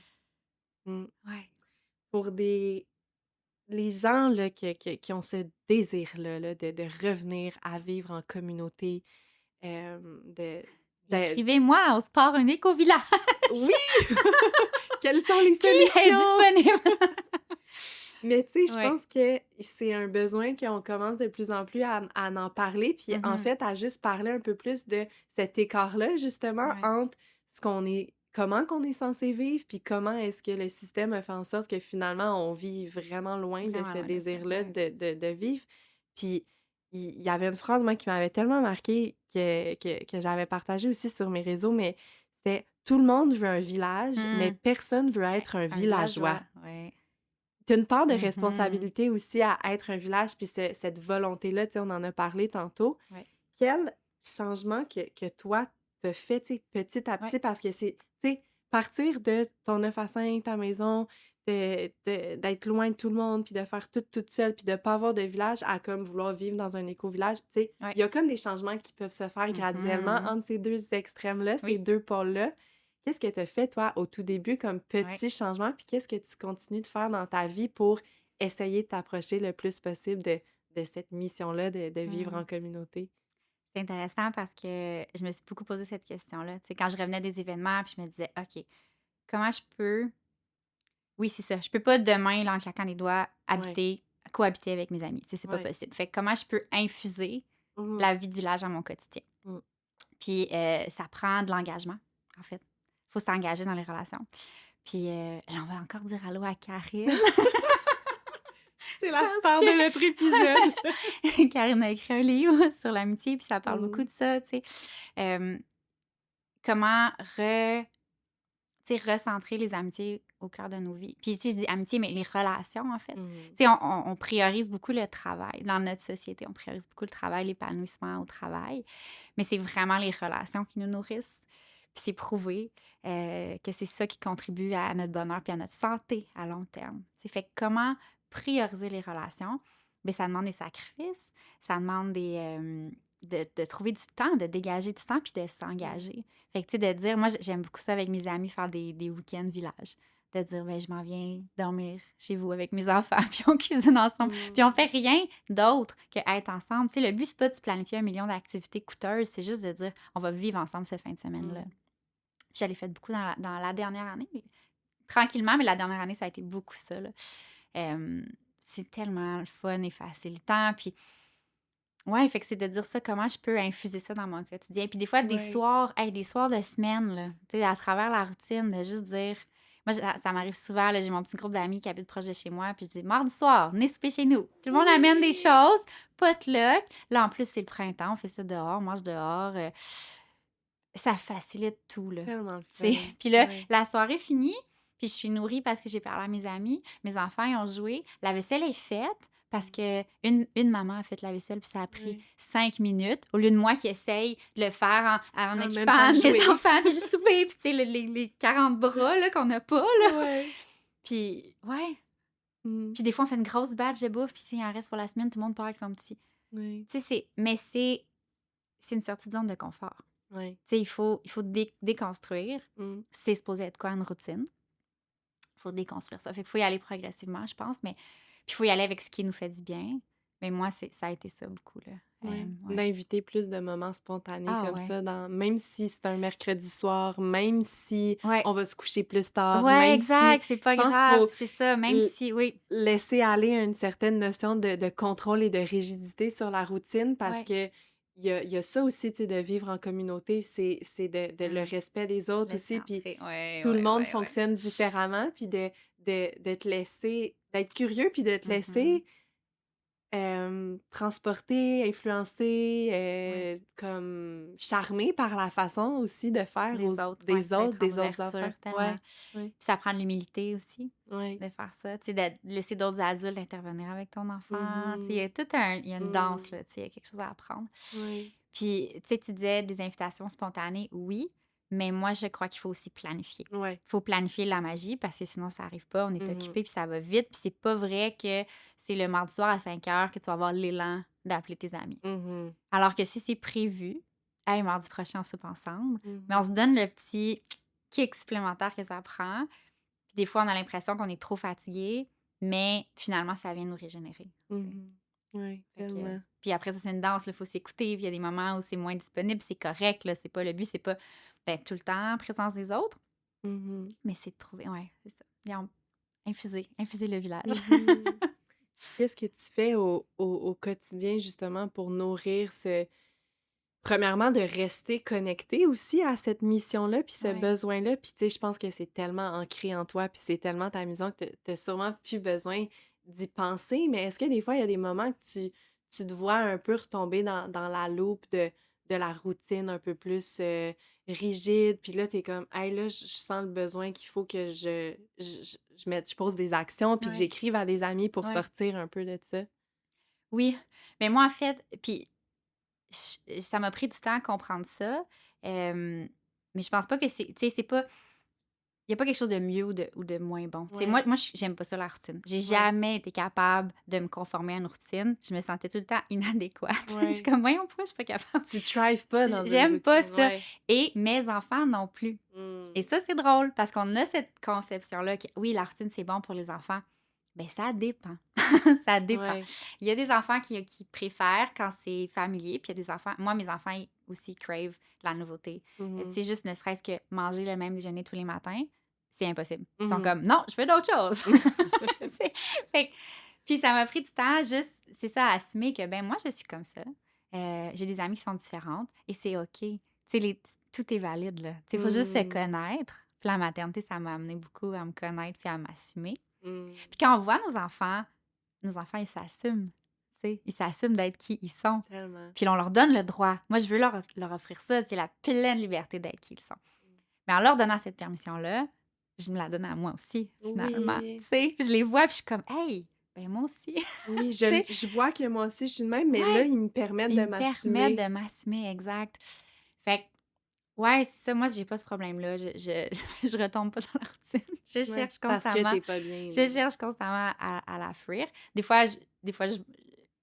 Mmh. ouais. Pour les gens là, qui ont ce désir-là là, de revenir à vivre en communauté, de Écrivez-moi, on se part un éco-village. oui! Quelles sont les Qui est solutions? disponible? Mais tu sais, je Ouais. pense que c'est un besoin qu'on commence de plus en plus à en parler, puis en Mhm. fait, à juste parler un peu plus de cet écart-là, justement, Ouais. entre ce qu'on est comment qu'on est censé vivre, puis comment est-ce que le système a fait en sorte que finalement, on vit vraiment loin de Vraiment ce loin de ça. désir-là Ouais. de vivre. Puis il y avait une phrase, moi, qui m'avait tellement marquée que j'avais partagée aussi sur mes réseaux, mais c'était: «Tout le monde veut un village, mais Hmm. personne veut Ouais. être un Un villageois». villageois. Ouais. Tu une part de Mhm. responsabilité aussi à être un village, puis cette volonté-là, tu sais, on en a parlé tantôt. Ouais. Quel changement que toi, t'as fait, tu sais, petit à Ouais. petit? Parce que c'est, tu sais, partir de ton 9 à 5, ta maison, d'être loin de tout le monde, puis de faire tout toute seule, puis de pas avoir de village, à comme vouloir vivre dans un éco-village, tu sais, Ouais. il y a comme des changements qui peuvent se faire graduellement Mhm. entre ces 2 extrêmes-là, ces Oui. 2 pôles-là. Qu'est-ce que tu as fait, toi, au tout début comme Ouais. petit changement, puis qu'est-ce que tu continues de faire dans ta vie pour essayer de t'approcher le plus possible de cette mission-là de vivre en Hmm. communauté? C'est intéressant parce que je me suis beaucoup posé cette question-là. Tu sais, quand je revenais des événements, puis je me disais, OK, comment je peux Oui, c'est ça. Je peux pas demain, là, en claquant des doigts, Ouais, cohabiter avec mes amis. Tu sais, c'est pas ouais. possible. Fait que comment je peux infuser Mmh. la vie de village dans mon quotidien? Mmh. Puis ça prend de l'engagement, en fait. Faut s'engager dans les relations. Puis là, on va encore dire allô à Karine C'est la parce star de notre épisode. que Karine a écrit un livre sur l'amitié, puis ça parle beaucoup Mmh. de ça, tu sais. Euh, comment tu sais, recentrer les amitiés au cœur de nos vies. Puis, tu sais, je dis amitié, mais les relations, en fait. Mmh. Tu sais, on priorise beaucoup le travail. Dans notre société, on priorise beaucoup le travail, l'épanouissement au travail. Mais c'est vraiment les relations qui nous nourrissent. Puis c'est prouvé que c'est ça qui contribue à notre bonheur puis à notre santé à long terme. C'est fait que comment prioriser les relations? Bien, ça demande des sacrifices, ça demande de trouver du temps, de dégager du temps puis de Mmh. s'engager. Fait que, tu sais, de dire, moi, j'aime beaucoup ça avec mes amis, faire des week-ends village. De dire, ben, je m'en viens dormir chez vous avec mes enfants, puis on cuisine ensemble. Puis on Mmh. fait rien d'autre qu'être ensemble. Tu sais, le but, c'est pas de planifier 1 million d'activités coûteuses, c'est juste de dire, on va vivre ensemble cette fin de semaine-là. Mmh. Puis je l'ai fait beaucoup dans la dernière année. Tranquillement, mais la dernière année, ça a été beaucoup ça, là. Euh, c'est tellement le fun et facilitant. Puis ouais, fait que c'est de dire ça, comment je peux infuser ça dans mon quotidien. Puis des fois, Ouais. des soirs de semaine, là, tu sais, à travers la routine, de juste dire. Moi, ça m'arrive souvent, là, j'ai mon petit groupe d'amis qui habitent proche de chez moi, puis je dis, mardi soir, venez souper chez nous. Tout le monde amène des Oui! choses, potluck. Là, en plus, c'est le printemps, on fait ça dehors, on mange dehors. Ça facilite tout, là. Tellement le Tu sais. fun. Puis là, Ouais. la soirée finie, puis je suis nourrie parce que j'ai parlé à mes amis. Mes enfants, ils ont joué. La vaisselle est faite parce Mmh. que une maman a fait la vaisselle, puis ça a pris Ouais. 5 minutes, au lieu de moi qui essaye de le faire en En même temps occupant mes jouer. enfants, puis le souper, puis tu sais, les 40 bras là, qu'on n'a pas, là. Ouais. Puis ouais. Mmh. Puis des fois, on fait une grosse batch de bouffe, puis il en reste pour la semaine, tout le monde part avec son petit. Oui. Tu sais, c'est une sortie de zone de confort. Ouais. Tu sais, il faut déconstruire. Mmh. C'est supposé être quoi une routine? Il faut déconstruire ça. Fait qu'il faut y aller progressivement, je pense, mais puis il faut y aller avec ce qui nous fait du bien. Mais moi, ça a été ça beaucoup, là. Ouais. Ouais. D'inviter plus de moments spontanés Ah comme ouais. ça dans même si c'est un mercredi soir, même si Ouais. on va se coucher plus tard, Ouais, même si exact, c'est je pas pense qu'il grave, faut c'est ça, même l si oui, laisser aller une certaine notion de contrôle et de rigidité sur la routine parce ouais, que il y a ça aussi, tu sais, de vivre en communauté, c'est de le mmh, respect des autres le aussi, puis centrer. Ouais, tout le ouais, monde ouais, ouais. fonctionne différemment, puis de te laisser d'être curieux, puis de te Mmh. laisser transporter, influencer, Ouais. comme charmer par la façon aussi de faire aux Ouais, d'être en des autres enfants. ouverture tellement. Ouais, ouais, Puis ça prend de l'humilité aussi, ouais. de faire ça, tu sais, de laisser d'autres adultes intervenir avec ton enfant, tu sais, Mmh il y a une danse, mh. là, tu sais, il y a quelque chose à apprendre. Ouais, Puis, tu sais, tu disais des invitations spontanées, oui, mais moi, je crois qu'il faut aussi planifier. ouais. Il faut planifier la magie parce que sinon, ça arrive pas. On est Mmh occupé puis ça va vite. Puis c'est pas vrai que c'est le mardi soir à 5 heures que tu vas avoir l'élan d'appeler tes amis. mh. Alors que si c'est prévu, hey, mardi prochain, on soupe ensemble, mais on Mmh se donne le petit kick supplémentaire que ça prend. Puis des fois, on a l'impression qu'on est trop fatigué, mais finalement, ça vient nous régénérer. Tu sais. Mmh. Ouais, Fait que, tellement. puis après ça, c'est une danse, il faut s'écouter. Puis il y a des moments où c'est moins disponible, c'est correct, là. C'est pas le but, c'est pas d'être tout le temps en présence des autres, Mmh mais c'est de trouver, ouais, c'est ça. Infuser le village. mh. Qu'est-ce que tu fais au quotidien justement pour nourrir ce premièrement, de rester connecté aussi à cette mission-là, puis ce Ouais. besoin-là, puis tu sais, je pense que c'est tellement ancré en toi, puis c'est tellement ta maison que tu as sûrement plus besoin d'y penser, mais est-ce que des fois, il y a des moments que tu te vois un peu retomber dans la loupe de la routine un peu plus, rigide, puis là, tu es comme: «Hey, là, je sens le besoin qu'il faut que je pose des actions, puis que Ouais, j'écrive à des amis pour ouais. sortir un peu de ça». Oui, mais moi, en fait, puis ça m'a pris du temps à comprendre ça, mais je pense pas que c'est tu sais, c'est pas il y a pas quelque chose de mieux ou de moins bon. Tu sais, Ouais, moi, j'aime pas ça la routine. J'ai ouais, jamais été capable de me conformer à une routine. Je me sentais tout le temps inadéquate. Je suis ouais. comme: «Voyons, pourquoi je suis pas capable?» Tu thrives pas dans une J'aime pas routine, ça ouais. et mes enfants non plus et Mmh. ça, c'est drôle parce qu'on a cette conception-là que oui, la routine, c'est bon pour les enfants. Ben ça dépend. Ça dépend. Ouais. Il y a des enfants qui préfèrent quand c'est familier, puis il y a des enfants mes enfants, ils aussi crave la nouveauté. Tu Mmh sais, juste ne serait-ce que manger le même déjeuner tous les matins, c'est impossible. Ils sont Mhm. comme, non, je fais d'autres choses. Tu sais? Fait que- puis ça m'a pris du temps, juste, c'est ça, à assumer que, ben moi, je suis comme ça. J'ai des amies qui sont différentes et c'est OK. Tu sais, tout est valide, là. Tu sais, il faut juste se Mm. connaître. Puis la maternité, ça m'a amené beaucoup à me connaître puis à m'assumer. Mm. Puis quand on voit nos enfants, ils s'assument. Tu sais, ils s'assument d'être qui ils sont. Tellement. Puis on leur donne le droit. Moi, je veux leur offrir ça, tu sais, la pleine liberté d'être qui ils sont. Mais en leur donnant cette permission-là, je me la donne à moi aussi, finalement. Oui. Tu sais, je les vois, puis je suis comme, hey, ben moi aussi. Oui, Tu sais, je vois que moi aussi, je suis de même, mais là, ouais, ils me permettent ils de me permettent m'assumer. de m'assumer, exact. Fait que, ouais, c'est ça, moi, j'ai pas ce problème-là. Je retombe pas dans la routine. Je Ouais, cherche parce que constamment, t'es pas bien, je là. cherche constamment à la fuir. Des fois,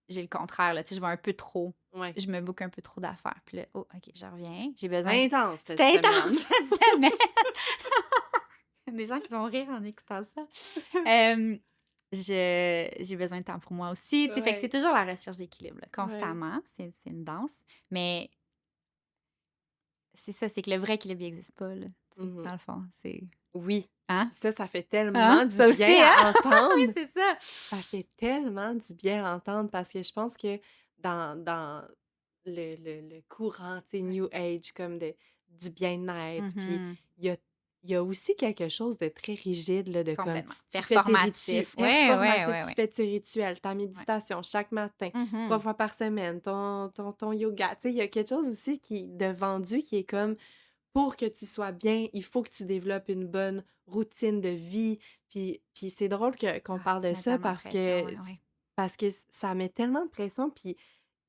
j'ai le contraire, là, tu sais, je vais un peu trop. Ouais. Je me boucle un peu trop d'affaires. Puis là, oh, OK, je reviens. J'ai besoin. Intense, cette C'était semaine. intense cette semaine. Des gens qui vont rire en écoutant ça. Euh, j'ai besoin de temps pour moi aussi. Tu sais, fait que c'est Ouais. toujours la recherche d'équilibre, là, Ouais. constamment. C'est une danse. Mais c'est ça, c'est que le vrai équilibre n'existe pas, là, tu sais, Mhm. dans le fond. C'est. Oui. Hein? Puis ça fait Hein? tellement du Ça aussi, bien hein? à Oui, entendre. c'est ça. Ça fait tellement du bien à entendre parce que je pense que dans le courant, tu sais, Ouais. New Age, comme du bien-être, puis Mhm. il y a, il y a aussi quelque chose de très rigide, là, de comme, Complètement. tu fais tes rituels, Performatif. Ouais, ouais, performatif, ouais, tu ouais. fais tes rituels, ta Ouais. méditation chaque matin, 3 Mhm. fois par semaine, ton yoga, tu sais, il y a quelque chose aussi de vendu qui est comme, pour que tu sois bien, il faut que tu développes une bonne routine de vie. Puis c'est drôle qu'on Ah, parle tu de mets ça tellement de pression, ouais, ouais. parce que ça met tellement de pression. Puis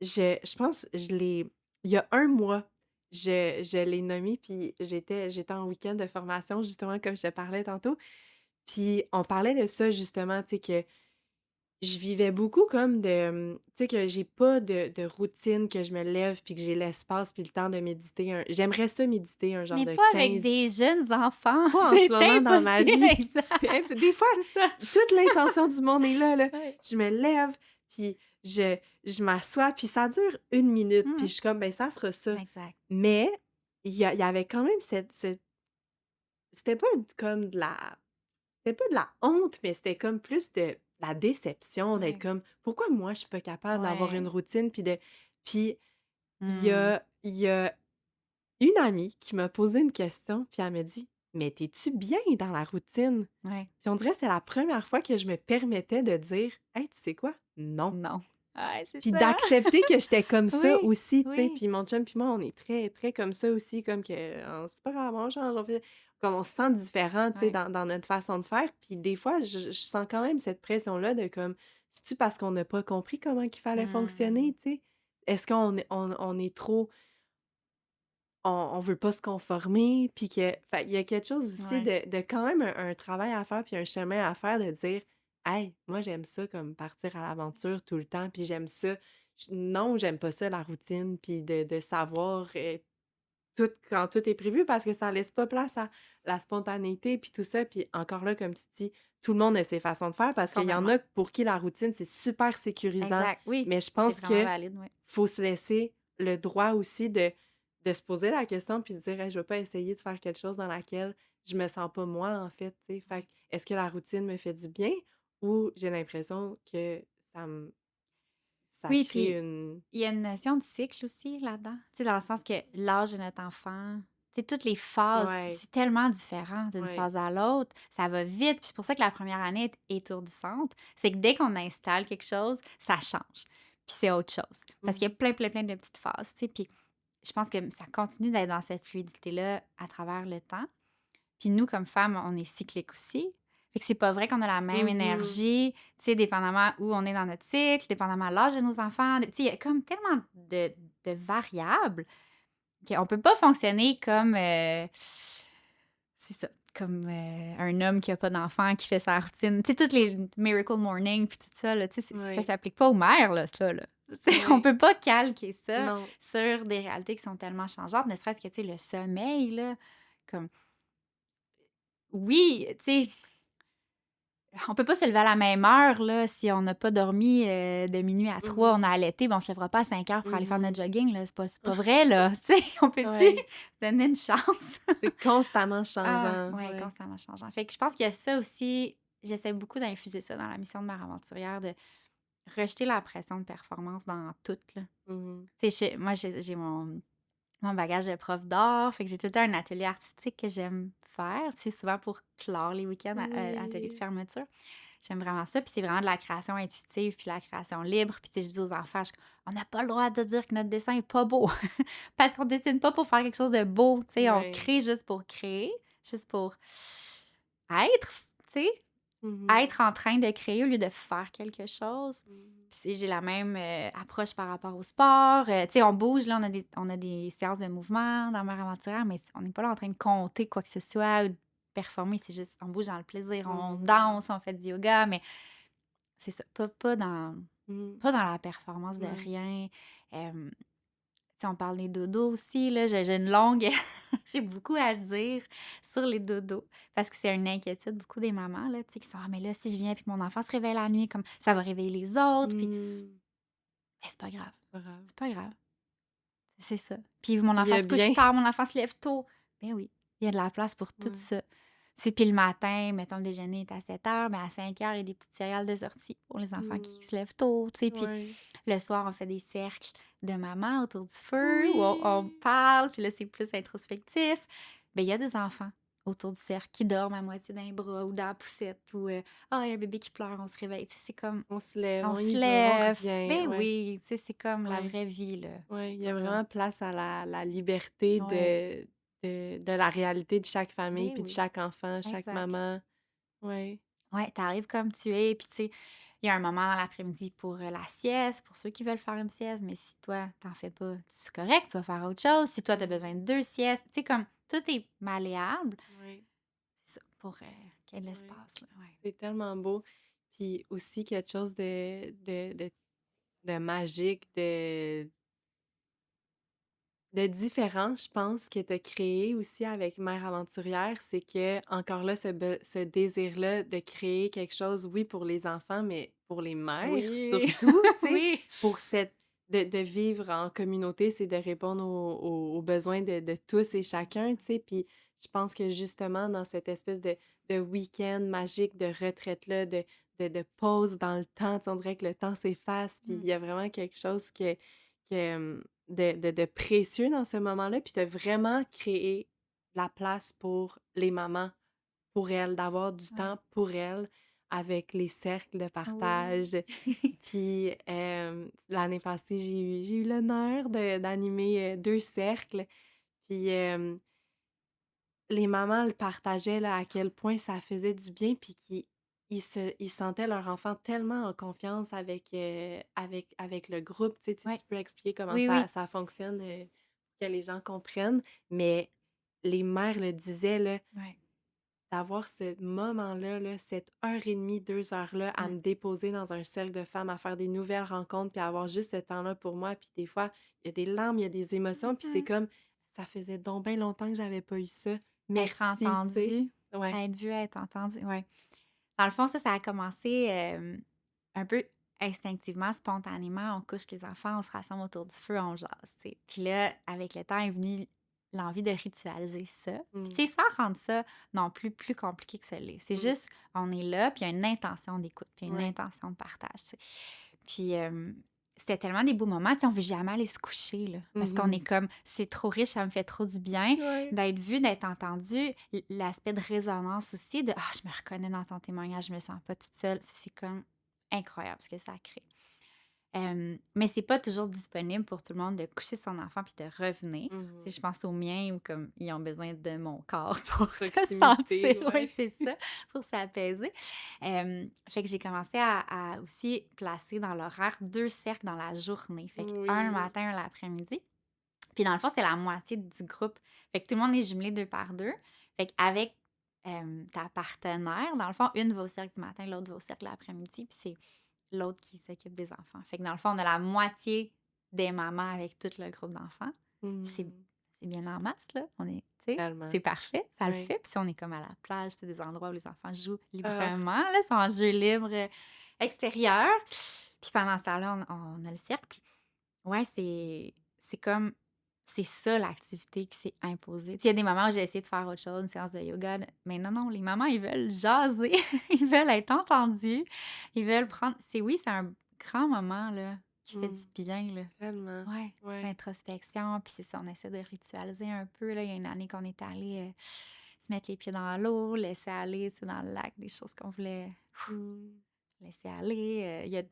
je pense, il y a un mois, je l'ai nommé, puis j'étais en week-end de formation, justement, comme je te parlais tantôt. Puis on parlait de ça, justement, tu sais, que je vivais beaucoup comme tu sais, que j'ai pas de routine, que je me lève puis que j'ai l'espace puis le temps de méditer j'aimerais ça méditer un genre Mais de pas avec 15 des jeunes enfants. pas en ce C'est moment dans ma impossible. vie. Exact. Des fois, C'est ça. toute l'intention du monde est là, là. Ouais. Je me lève, puis je m'assois, puis ça dure 1 minute, puis Mhm. je suis comme: «Ben, ça sera ça». Exact. Mais il y avait quand même c'était pas comme c'était pas de la honte, mais c'était comme plus de la déception d'être Ouais. comme: «Pourquoi moi je suis pas capable d'avoir une Ouais. routine?» Puis Hmm. il y a une amie qui m'a posé une question, puis elle me dit: «Mais t'es-tu bien dans la routine?» Ouais. Puis on dirait que c'était la première fois que je me permettais de dire: «Hey, tu sais quoi? Non». Non. Ouais, c'est Puis ça. d'accepter que j'étais comme ça Oui. aussi, tu sais. Oui. Puis mon chum puis moi, on est très, très comme ça aussi, comme que c'est pas grave, on change, on fait comme on se sent différent, tu sais, Ouais. dans notre façon de faire. Puis des fois, je sens quand même cette pression-là de comme, c'est-tu parce qu'on n'a pas compris comment qu'il fallait Hmm. fonctionner, tu sais? Est-ce qu'on est trop on veut pas se conformer, puis que fait il y a quelque chose aussi Ouais. de quand même un travail à faire, puis un chemin à faire de dire: «Hey, moi j'aime ça comme partir à l'aventure tout le temps, puis j'aime ça. Non, j'aime pas ça la routine, puis de savoir, tout quand tout est prévu parce que ça laisse pas place à la spontanéité puis tout ça». Puis encore là, comme tu dis, tout le monde a ses façons de faire parce qu'il y en Complètement. a pour qui la routine, c'est super sécurisant, Exact. Oui. mais je C'est pense vraiment que valide, oui. faut se laisser le droit aussi de se poser la question puis de dire: «Hey, je vais pas essayer de faire quelque chose dans laquelle je me sens pas moi, en fait», tu sais? Fait que Ouais. est-ce que la routine me fait du bien ou j'ai l'impression que ça Oui, crée puis une il y a une notion de cycle aussi là-dedans. Tu sais, dans le sens que l'âge de notre enfant, tu sais, toutes les phases, ouais, c'est tellement différent d'une ouais. phase à l'autre. Ça va vite. Puis c'est pour ça que la première année est étourdissante. C'est que dès qu'on installe quelque chose, ça change. Puis c'est autre chose. Parce qu'il y Mmh. a plein, plein, plein de petites phases. Tu sais, puis je pense que ça continue d'être dans cette fluidité-là à travers le temps. Puis nous, comme femmes, on est cyclique aussi. Fait que c'est pas vrai qu'on a la même Mmh. énergie, tu sais, dépendamment où on est dans notre cycle, dépendamment de l'âge de nos enfants. Tu sais, il y a comme tellement de variables qu'on peut pas fonctionner comme, c'est ça, comme un homme qui a pas d'enfant, qui fait sa routine. Tu sais, toutes les Miracle Morning puis tout ça, là, tu sais, ça Oui, s'applique pas aux mères, là, ça, là. Tu sais, on oui. peut pas calquer ça Non. sur des réalités qui sont tellement changeantes, ne serait-ce que, tu sais, le sommeil, là, comme oui, tu sais, On peut pas se lever à la même heure, là, si on n'a pas dormi, de minuit à 3, on Mmh a allaité, ben, on se lèvera pas à 5 heures pour aller faire notre mh. jogging, là. C'est pas vrai, là. Tu sais, on peut-tu Ouais, se donner une chance? c'est constamment Ah, changeant, ouais, ouais. constamment changeant. Fait que je pense qu'il y a ça aussi, j'essaie beaucoup d'infuser ça dans la mission de mère aventurière, de rejeter la pression de performance dans tout, là. Mmh Tu sais, moi, j'ai mon bagage de prof d'art, fait que j'ai tout le temps un atelier artistique que j'aime faire. C'est souvent pour clore les week-ends, atelier de Oui. fermeture. J'aime vraiment ça, puis c'est vraiment de la création intuitive, puis la création libre. Puis tu sais, je dis aux enfants, on n'a pas le droit de dire que notre dessin est pas beau, parce qu'on dessine pas pour faire quelque chose de beau, tu sais, on Ouais. crée juste pour créer, juste pour être, tu sais, Mmh être en train de créer au lieu de faire quelque chose. mh. Puis j'ai la même, approche par rapport au sport, tu sais, on bouge, là, on a des séances de mouvement dans Mère aventurière, mais on n'est pas là en train de compter quoi que ce soit ou de performer, c'est juste on bouge dans le plaisir, on Mmh danse, on fait du yoga, mais c'est ça, Mmh. pas dans la performance de Ouais. rien. Tu sais, on parle des dodos aussi, là, j'ai une longue j'ai beaucoup à dire sur les dodos parce que c'est une inquiétude beaucoup des mamans, là, tu sais, qui sont: «Ah mais là, si je viens puis que mon enfant se réveille la nuit, comme ça va réveiller les autres», puis Mmh. mais c'est pas grave, Pas grave. c'est pas grave, c'est ça. Puis mon Tu enfant y se couche bien? tard, mon enfant se lève tôt. Ben oui, il y a de la place pour tout Ouais. ça. C'est puis le matin, mettons le déjeuner est à 7 heures, mais à 5 heures, il y a des petites céréales de sortie pour les enfants qui Mmh. se lèvent tôt, tu sais, puis Ouais. le soir, on fait des cercles de mamans autour du feu où on Oui! parle, puis là, c'est plus introspectif. Ben, il y a des enfants autour du cercle qui dorment à moitié dans les bras ou dans la poussette ou «Ah, il y a un bébé qui pleure, on se réveille». Tu sais, c'est comme On se lève, on on se y va, on lève. revient, Ben ouais, oui, tu sais, c'est comme la ouais, vraie vie, là. ouais. Il y a Pas vraiment place à la liberté ouais. de la réalité de chaque famille, Ben puis de oui, chaque enfant, chaque exact. maman. Ouais. Ouais, tu comme tu es, puis tu sais, il y a un moment dans l'après-midi pour, la sieste, pour ceux qui veulent faire une sieste, mais si toi, t'en fais pas, c'est correct, tu vas faire autre chose. Si toi, tu as besoin Mmh de 2 siestes, tu sais, comme tout est malléable, Ouais, c'est ça, pour, qu'il y ait de ouais. l'espace, là, ouais. C'est tellement beau. Puis aussi quelque chose de magique, de différent, je pense, que tu as créé aussi avec Mère Aventurière, c'est que encore là, ce désir-là de créer quelque chose, oui, pour les enfants, mais pour les mères Oui, surtout, tu sais, oui. pour cette de vivre en communauté, c'est de répondre aux besoins de tous et chacun, tu sais. Puis je pense que justement, dans cette espèce de week-end magique, de retraite-là, de pause dans le temps, tu sais, on dirait que le temps s'efface, puis il Mmh. y a vraiment quelque chose de précieux dans ce moment-là, puis de vraiment créer la place pour les mamans, pour elles, d'avoir du Ouais. temps pour elles avec les cercles de Oui. partage. Puis, l'année passée, j'ai eu l'honneur d'animer, 2 cercles, puis, les mamans le partageaient, là, à quel point ça faisait du bien, puis ils sentaient leur enfant tellement en confiance avec le groupe. Ouais. Tu peux expliquer comment Oui, ça oui. ça fonctionne, que les gens comprennent, mais les mères le disaient, là, Ouais. d'avoir ce moment-là, là, cette heure et demie, 2 heures-là, à Mmh. me déposer dans un cercle de femmes, à faire des nouvelles rencontres, puis à avoir juste ce temps-là pour moi. Puis des fois, il y a des larmes, il y a des émotions, puis c'est Mmh. comme: «Ça faisait donc bien longtemps que j'avais pas eu ça. Être Merci», tu sais? entendu, Ouais. être vu, être entendu, ouais. Dans le fond, ça a commencé, un peu instinctivement, spontanément. On couche les enfants, on se rassemble autour du feu, on jase, tu sais. Puis là, avec le temps est venue l'envie de ritualiser ça. Puis Mmh. tu sais, sans rendre ça non plus compliqué que ça l'est. C'est Mmh. juste, on est là, puis il y a une intention d'écoute, puis il y a une Ouais. intention de partage, tu sais. Puis, c'était tellement des beaux moments, tu sais, on veut jamais aller se coucher, là, parce qu'on est Mmh comme: «C'est trop riche, ça me fait trop du bien», Ouais. d'être vu, d'être entendu, l'aspect de résonance aussi de: «Ah, je me reconnais dans ton témoignage, je me sens pas toute seule». C'est comme incroyable ce que ça crée. Mais c'est pas toujours disponible pour tout le monde de coucher son enfant puis de revenir. Tu Mmh sais, je pense aux miens où comme ils ont besoin de mon corps pour se sentir, Proximité, oui, ouais. c'est ça, pour s'apaiser. Fait que j'ai commencé à aussi placer dans l'horaire 2 cercles dans la journée. Fait qu'un le Oui. matin, un l'après-midi. Puis dans le fond, c'est la moitié du groupe. Fait que tout le monde est jumelé 2 par 2. Fait qu'avec, ta partenaire, dans le fond, une va au cercle du matin, l'autre va au cercle l'après-midi, puis c'est l'autre qui s'occupe des enfants. Fait que dans le fond, on a la moitié des mamans avec tout le groupe d'enfants. Puis Mmh c'est bien en masse, là. On est, tu sais, Tellement. c'est parfait, ça le Ouais. fait. Puis si on est comme à la plage, c'est des endroits où les enfants jouent Ah, librement, là, sont en jeu libre extérieur. Puis pendant ce temps-là, on a le cercle. Puis ouais, c'est comme, c'est ça l'activité qui s'est imposée. Tu sais, il y a des moments où j'ai essayé de faire autre chose, une séance de yoga, mais non, non, les mamans, ils veulent jaser, ils veulent être entendus, ils veulent prendre. Oui, c'est un grand moment, là, qui fait du mmh, bien, là. tellement. Ouais, Ouais. l'introspection, puis c'est ça, on essaie de ritualiser un peu, là. Il y a une année qu'on est allé se mettre les pieds dans l'eau, laisser aller, tu sais, dans le lac, des choses qu'on voulait Mmh. laisser aller. Il y a,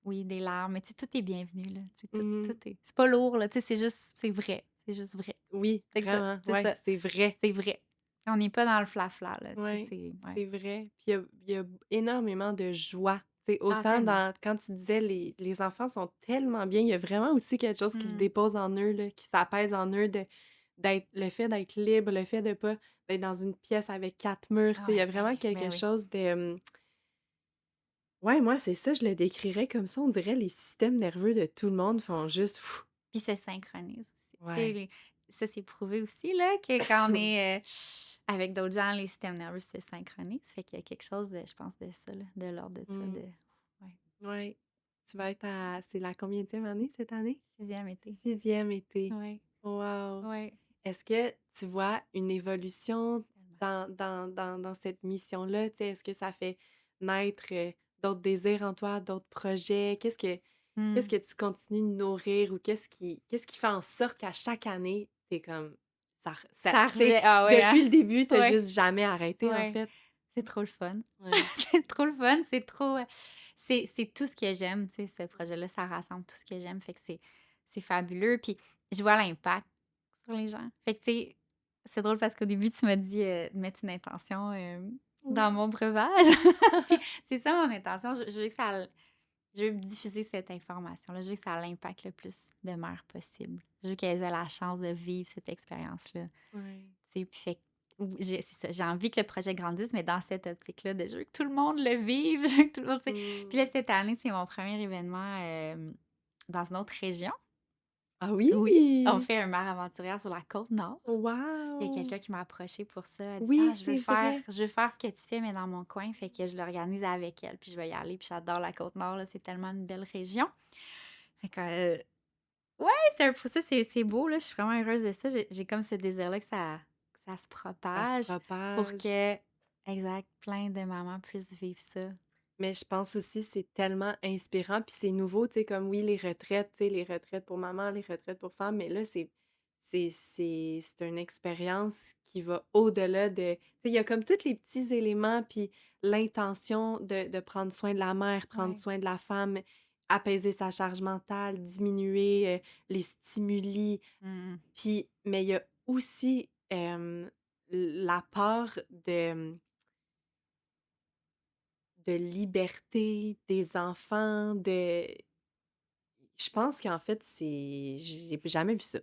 oui, des larmes, mais tu sais, tout est bienvenu, là. Tu sais, Mmh. tout est... C'est pas lourd, là, tu sais, c'est juste, c'est vrai. C'est juste vrai. Oui, C'est que ça, vraiment, c'est ouais, ça, c'est vrai. c'est vrai. On n'est pas dans le flafla, là, tu sais, Ouais, c'est... Ouais. c'est vrai. Puis il y a énormément de joie. Tu sais, Ah, autant tellement. dans quand tu disais les enfants sont tellement bien, il y a vraiment aussi quelque chose qui se Mm. dépose en eux, là, qui s'apaise en eux d'être le fait d'être libre, le fait de pas d'être dans une pièce avec 4 murs, tu Ah sais, il y a ouais, ben vraiment oui, ben quelque oui. chose de, ouais, moi, c'est ça, je le décrirais comme ça, on dirait les systèmes nerveux de tout le monde font juste pfff, Puis se synchronise aussi. Tu sais, ouais. ça, c'est prouvé aussi, là, que quand on est avec d'autres gens, les systèmes nerveux se synchronisent. Fait qu'il y a quelque chose de, je pense, de ça, là, de l'ordre de ça, Mmh, de... Ouais. ouais. Tu vas être à c'est la combienième année cette année? 6e été. 6e été. Ouais, Wow! ouais. Est-ce que tu vois une évolution Tellement. dans cette mission-là? Tu sais, est-ce que ça fait naître, d'autres désirs en toi, d'autres projets? Qu'est-ce Hmm. que tu continues de nourrir ou qu'est-ce qui fait en sorte qu'à chaque année, t'es comme ça Ça tu sais, revient. Ah ouais, hein? depuis le début, t'as Ouais, juste jamais arrêté, en ouais. fait? C'est trop le fun. Ouais. C'est trop le fun, c'est trop, c'est tout ce que j'aime, tu sais, ce projet-là, ça rassemble tout ce que j'aime, fait que c'est fabuleux, puis je vois l'impact sur les gens. Fait que, tu sais, c'est drôle parce qu'au début, tu m'as dit, de mettre une intention, dans Oui. mon breuvage, puis c'est ça mon intention, je veux que ça l je veux diffuser cette information-là, je veux que ça l'impact le plus de mères possible. Je veux qu'elles aient la chance de vivre cette expérience-là. Ouais. Tu sais, puis fait que ou c'est ça, j'ai envie que le projet grandisse, mais dans cette optique-là de je veux que tout le monde le vive, je veux que tout le monde, tu sais. Puis là, Mmh. cette année, c'est mon premier événement, dans une autre région. Ah Oui, on oui! fait un mare aventurière sur la Côte-Nord. Il y a Wow! quelqu'un qui m'a approchée pour ça. Elle dit: Oui, «Ah, c'est vrai. je veux faire ce que tu fais, mais dans mon coin». Fait que je l'organise avec elle, puis je vais y aller, puis j'adore la Côte-Nord, là, c'est tellement une belle région. Fait que, ouais, c'est un pour ça, c'est beau, là, je suis vraiment heureuse de ça. J'ai comme ce désir-là que ça se Ça se propage pour propage. que, exact, plein de mamans puissent vivre ça. Mais je pense aussi c'est tellement inspirant, puis c'est nouveau, tu sais, comme oui, les retraites, tu sais, les retraites pour maman, les retraites pour femme, mais là, c'est une expérience qui va au-delà de tu sais, il y a comme tous les petits éléments, puis l'intention de prendre soin de la mère, prendre Ouais. soin de la femme, apaiser sa charge mentale, diminuer, les stimuli, Mmh. puis mais il y a aussi, la part de liberté des enfants, je pense qu'en fait, j'ai jamais vu ça.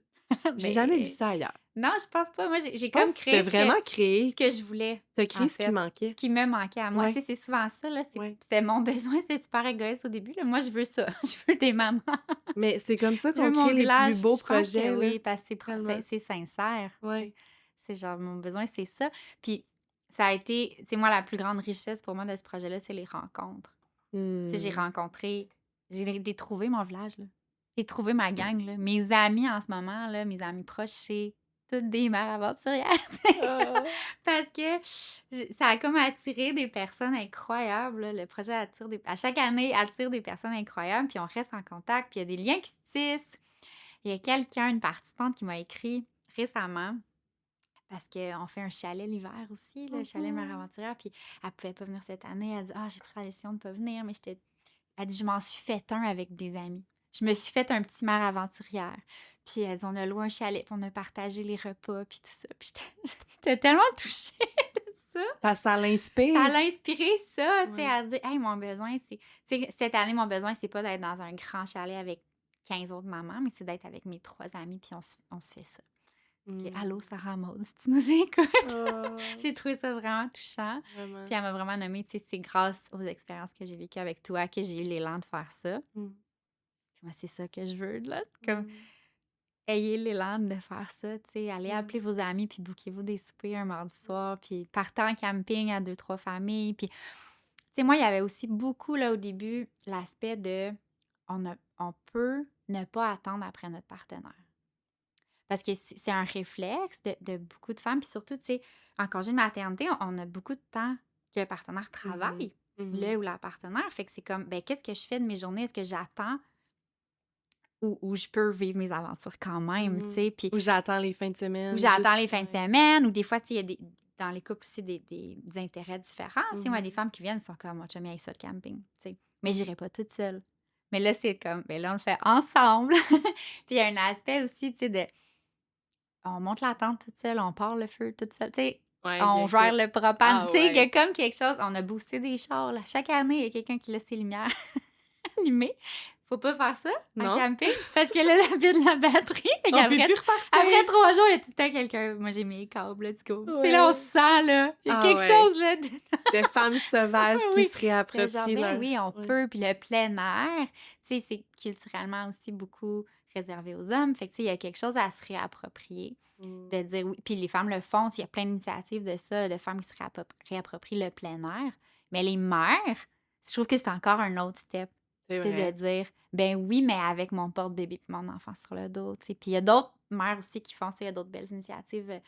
J'ai jamais vu Ben, ça ailleurs. non, je pense pas. Moi, Je j'ai pense comme que tu créé vraiment ce créé que je voulais, tu en créé ce qui fait, ce manquait. qui me manquait à moi. Tu Ouais, sais, c'est souvent ça, là, ouais. c'était mon besoin, c'est super égoïste au début, là. Moi, je veux ça, je veux des mamans. Mais c'est comme ça Je veux qu'on mon crée les plus village. beaux Je pense que projets, là, oui, parce que tellement. c'est sincère, tu sais. Ouais. C'est genre mon besoin, c'est ça. Puis ça a été, c'est moi la plus grande richesse pour moi de ce projet-là, c'est les rencontres. Tu sais, j'ai Mmh. rencontré, j'ai trouvé mon village, là. J'ai trouvé ma gang, là. Mes amis en ce moment, là, mes amis proches, c'est toutes des mères aventurières. Ah! Parce que ça a comme attiré des personnes incroyables, là. Le projet attire à chaque année, attire des personnes incroyables, puis on reste en contact, puis il y a des liens qui se tissent. Il y a quelqu'un, une participante qui m'a écrit récemment, parce qu'on fait un chalet l'hiver aussi, le chalet Mère Mmh. Aventurière, puis elle pouvait pas venir cette année. Elle dit: «Ah, j'ai pris la décision de pas venir, mais j'étais...» Elle dit: «Je m'en suis fait un avec des amis. Je me suis fait un petit Mère Aventurière». Puis elle dit: «On a loué un chalet, puis on a partagé les repas, puis tout ça». Puis j'étais j'étais tellement touchée de ça. Parce que ça Ça l'inspire. l'a inspiré ça, tu sais, Ouais. à dire: «Hey, mon besoin, c'est...» Tu sais, cette année, mon besoin, c'est pas d'être dans un grand chalet avec 15 autres mamans, mais c'est d'être avec mes 3 amies, puis on se fait ça. Fait que allô, Mmh. Sarah Maud, si tu nous écoutes. Ah! J'ai trouvé ça vraiment touchant. Vraiment. Puis elle m'a vraiment nommée, tu sais, c'est grâce aux expériences que j'ai vécues avec toi que j'ai eu l'élan de faire ça. Mmh. Puis moi, c'est ça que je veux, là, comme Mmh. ayez l'élan de faire ça, tu sais, allez Mmh. appeler vos amis, puis bouquez-vous des soupers un mardi soir, puis partez en camping à 2-3 familles, puis tu sais, moi, il y avait aussi beaucoup, là, au début, l'aspect de on peut ne pas attendre après notre partenaire. Parce que c'est un réflexe de beaucoup de femmes, puis surtout, tu sais, en congé de maternité, on a beaucoup de temps que le partenaire Mmh. travaille, Mmh. le ou la partenaire. Fait que c'est comme, ben qu'est-ce que je fais de mes journées? Est-ce que j'attends ou je peux vivre mes aventures quand même, tu Mmh. sais? Puis Ou j'attends les fins de ou semaine j'attends juste les fins de ouais. semaine, ou des fois, tu sais, il y a dans les couples aussi des intérêts différents. Tu sais, moi, des Mmh. femmes qui viennent sont comme, mon chum, il aille ça le camping, tu sais. Mais j'irai pas toute seule. Mais là, c'est comme, ben là, on le fait ensemble. Puis il y a un aspect aussi, tu sais, de on monte la tente toute seule, on part le feu toute seule, tu sais, Ouais, on gère le propane. ah Tu sais, il y a ouais. comme quelque chose, on a boosté des chars, là. Chaque année, il y a quelqu'un qui laisse ses lumières allumées. Faut pas faire ça en Non? camping parce que là, la vide la batterie. Fait On peut qu'après plus repartir! après 3 jours, il y a tout le temps quelqu'un. Moi, j'ai mes câbles, let's go. Tu sais, là, on se Ouais. sent, là. Il y a Ah quelque ouais. chose, là. De femmes sauvages qui Oui. se Mais genre, réapproprient ben leur oui, on ouais. peut. Puis le plein air, tu sais, c'est culturellement aussi beaucoup réservé aux hommes. Fait que, tu sais, il y a quelque chose à se réapproprier. Mmh. De dire oui. Puis les femmes le font. Il y a plein d'initiatives de ça, de femmes qui se réapproprient le plein air. Mais les mères, je trouve que c'est encore un autre step. C'est Tu sais, de vrai. dire, ben oui, mais avec mon porte-bébé puis mon enfant sur le dos. Tu sais. Puis il y a d'autres mères aussi qui font ça. Il y a d'autres belles initiatives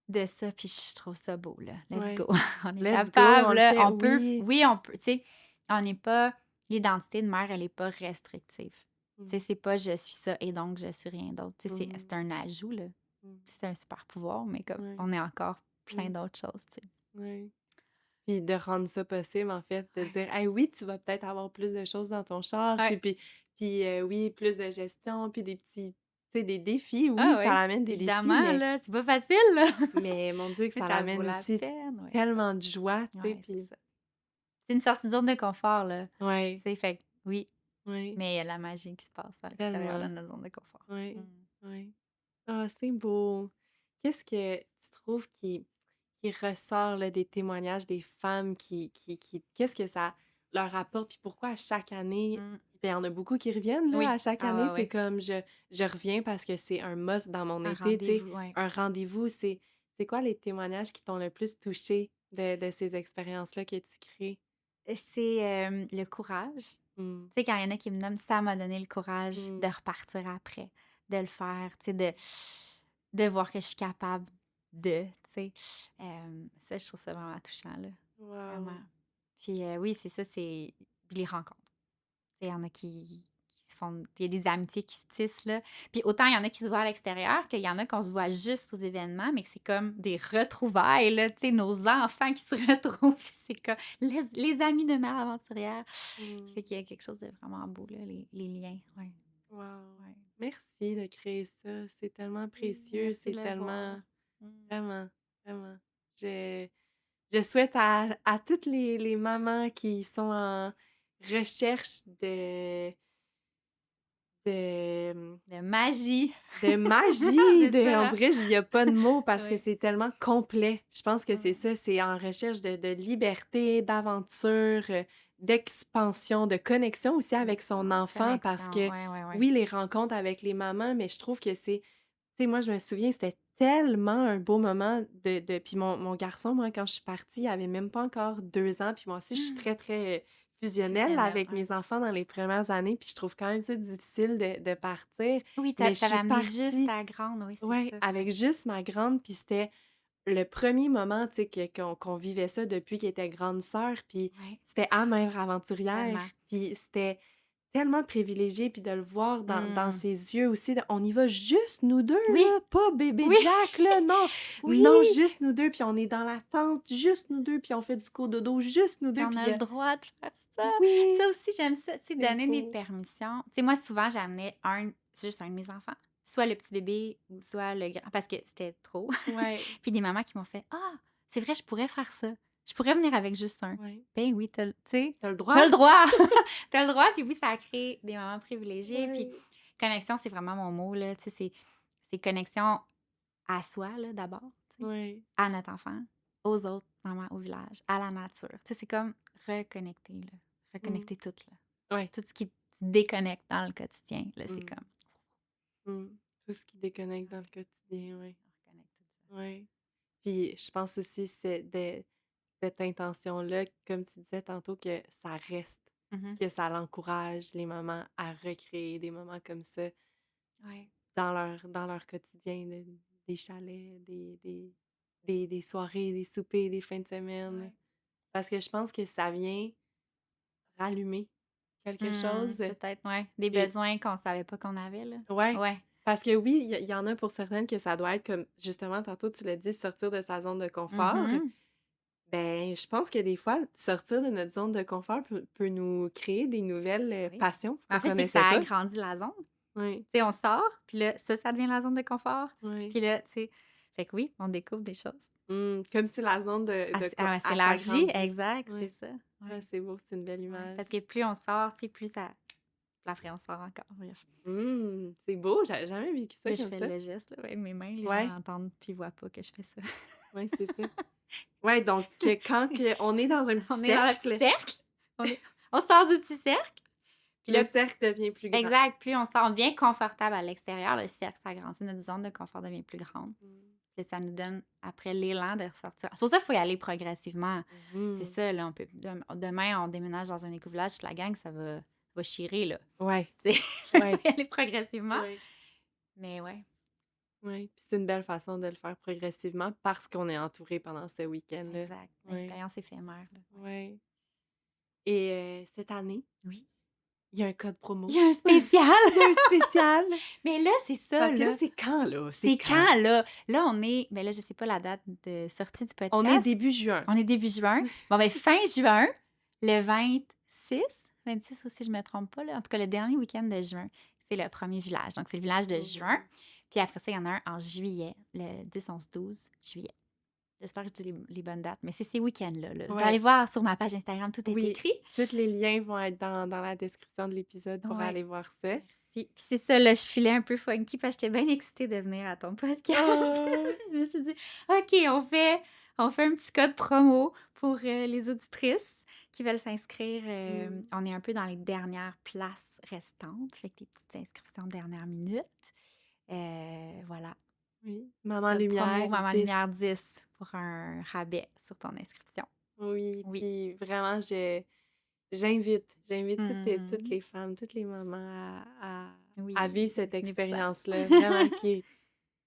de ça. Puis je trouve ça beau, là. Let's go. Ouais. On est Let's go, on capable, le là. fait, On peut. oui. Oui, on peut. Tu sais, on n'est pas. L'identité de mère, elle n'est pas restrictive. Tu sais, Mmh. c'est pas je suis ça et donc je suis rien d'autre. Tu sais, Mmh. c'est un ajout, là. Mmh. C'est un super pouvoir, mais comme Ouais. on est encore plein Mmh. d'autres choses, tu sais. Ouais. Puis de rendre ça possible, en fait, de Ouais. dire: «Hey, oui, tu vas peut-être avoir plus de choses dans ton char, Ouais. oui, plus de gestion, puis des petits tu sais, des défis, oui, Ah ça oui, l'amène des défis, évidemment, mais là, c'est pas facile, là. mon Dieu que Mais ça ça vaut l'amène la aussi peine, ouais. tellement de joie, tu sais, Ouais, c'est puis ça. C'est une sortie de zone de confort, là. Tu ouais, sais, fait que oui, ouais, mais il y a la magie qui se passe à l'extérieur de tellement, notre zone de confort. ouais, Mmh. ouais. Ah, c'est beau. Qu'est-ce que tu trouves qui ressort, là, des témoignages des femmes qui qu'est-ce que ça leur apporte? Puis pourquoi à chaque année Mmh. ben, il y en a beaucoup qui reviennent, là, Oui. à chaque Ah année, ouais, c'est ouais. comme je reviens parce que c'est un must dans mon Un été, tu sais, rendez-vous, ouais. un rendez-vous. C'est quoi les témoignages qui t'ont le plus touché de ces expériences-là que tu crées? C'est, le courage. Mmh. Tu sais, quand il y en a qui me nomment, ça m'a donné le courage de Mmh. repartir après, de le faire, tu sais, de voir que je suis capable de, tu sais. Ça, je trouve ça vraiment touchant, là, vraiment. Wow! Puis, oui, c'est ça, c'est puis les rencontres. Tu sais, il y en a qui se font il y a des amitiés qui se tissent, là. Puis autant il y en a qui se voient à l'extérieur, qu'il y en a qu'on se voit juste aux événements, mais que c'est comme des retrouvailles, là, tu sais, nos enfants qui se retrouvent, puis c'est comme les amis de mère aventurière. Mmh. Fait qu'il y a quelque chose de vraiment beau, là, les liens, ouais, Wow! ouais. Merci de créer ça, c'est tellement Oui, précieux, merci c'est de le voir. tellement Mmh. vraiment, vraiment. Je je souhaite à toutes les mamans qui sont en recherche de, De magie. de magie, C'est de on ça, hein? dirait, il y a pas de mots parce que Ouais. c'est tellement complet. Je pense que c'est Mmh. ça, c'est en recherche de liberté, d'aventure, d'expansion, de connexion aussi avec son enfant parce Connexion, que, ouais, ouais, ouais. oui, les rencontres avec les mamans, mais je trouve que c'est tu sais, moi, je me souviens, c'était tellement un beau moment de puis mon garçon, moi, quand je suis partie, il avait même pas encore 2 ans, puis moi aussi, je suis très, très, fusionnelle Fusionnel, avec ouais. mes enfants dans les premières années, puis je trouve quand même ça difficile de partir, Oui, mais je tu avais suis amené juste partie ta grande, oui, c'est ouais, ça, ouais. avec juste ma grande, puis c'était le premier moment, tu sais, qu'on vivait ça depuis qu'elle était grande sœur, puis Ouais, c'était à Mère aventurière, tellement. puis c'était tellement privilégié, puis de le voir dans Mmh. ses yeux aussi, de on y va juste nous 2 Oui, là, pas bébé oui, Jack là, non, oui! non, juste nous 2 puis on est dans la tente, juste nous 2 puis on fait du cododo, juste nous Puis 2 on puis a le droit de faire ça. oui, Ça aussi, j'aime ça, tu sais, c'est donner des beau. permissions. Tu sais, moi, souvent, j'amenais juste un de mes enfants, soit le petit bébé ou soit le grand, parce que c'était trop. Ouais, Puis des mamans qui m'ont fait: «Ah, c'est vrai, je pourrais faire ça. Je pourrais venir avec juste un». ouais. Ben oui, tu sais, Tu le tu droit? le droit. Tu le droit, puis oui, ça a créé des moments privilégiés. Puis Ouais, connexion, c'est vraiment mon mot, là, tu sais, c'est connexion à soi, là, d'abord, tu sais, ouais, à notre enfant, aux autres mamans, au village, à la nature. Tu sais, c'est comme reconnecter, là, mmh, reconnecter tout, là. ouais, Tout ce qui te déconnecte dans le quotidien, là, c'est mmh, comme mmh, Tout ce qui déconnecte dans le quotidien, oui. On reconnecte tout ça. Oui. Puis je pense aussi c'est de cette intention-là, comme tu disais tantôt, que ça reste, Mhm. que ça l'encourage les mamans à recréer des moments comme ça Ouais. dans leur quotidien, des chalets, des soirées, des soupers, des fins de semaine. Ouais. Parce que je pense que ça vient rallumer quelque chose. Peut-être, ouais. Des Et besoins qu'on savait pas qu'on avait, là. ouais, Ouais. parce que oui, il y en a pour certaines que ça doit être comme, justement, tantôt tu l'as dit, sortir de sa zone de confort. Mhm. Ben, je pense que des fois, sortir de notre zone de confort peut nous créer des nouvelles Oui. passions En qu'on fait, c'est que connaissait ça pas. agrandit la zone. Oui, Tu sais, on sort, puis là, ça devient la zone de confort. oui. Puis là, tu sais, fait que oui, on découvre des choses. Comme si la zone Ouais, c'est elle élargi, s'agrandit. exact, c'est Oui, ça. ouais, Ouais. c'est beau, c'est une belle Ouais. image. Parce que plus on sort, tu sais, plus ça. Puis après, on sort encore. Bref. C'est beau, j'avais jamais vécu ça Là, je comme fais ça. le geste là, avec mes mains, les gens Ouais, entendent puis ils voient pas que je fais ça. ouais, c'est ça. Ouais, donc on est dans un petit On est dans le petit cercle, cercle. On sort du petit cercle. Puis le là, cercle devient plus grand. exact, plus on sort, on devient confortable à l'extérieur, le cercle s'agrandit, notre zone de confort devient plus grande. Puis ça nous donne, après, l'élan de ressortir. C'est pour ça qu'il faut y aller progressivement. C'est ça, là, on peut... Demain, on déménage dans un éco-village, toute la gang, ça va chirer, là. Ouais, Tu sais, il ouais, faut y aller progressivement. ouais, Mais ouais, ouais. Puis c'est une belle façon de le faire progressivement parce qu'on est entouré pendant ce week-end-là. exact. Ouais, L'expérience éphémère, là. Ouais. ouais. Et cette année, Oui. il y a un code Il promo. y a un spécial! Il y a un spécial! Mais là, c'est ça, Parce que là, là. c'est quand, là? C'est quand, là? Là, on est... Ben là, je sais pas la date de sortie du podcast. On est début juin. On est début juin. Bon, ben fin juin, le 26 aussi, je me trompe pas, là. En tout cas, le dernier week-end de juin, c'est le premier village. Donc, c'est le village de juin. Puis après ça, il y en a un en juillet, le 10, 11, 12 juillet. J'espère que je dis les bonnes dates, mais c'est ces week-ends-là. Là. Vous Ouais. allez voir sur ma page Instagram, tout est Oui, écrit. tous les liens vont être dans la description de l'épisode pour Ouais. aller voir ça. Merci. Puis c'est ça, là, je filais un peu funky parce que j'étais bien excitée de venir à ton podcast. Oh! Je me suis dit, OK, on fait un petit code promo pour les auditrices qui veulent s'inscrire. On est un peu dans les dernières places restantes, fait que des petites inscriptions de dernière minute. Voilà. Oui, Maman Code Lumière, promo Maman 10. Lumière 10 pour un rabais sur ton inscription. Oui, Oui. puis vraiment, j'invite toutes Mhm. les femmes, toutes les mamans Oui, à vivre cette venez pour ça. expérience-là, vraiment qui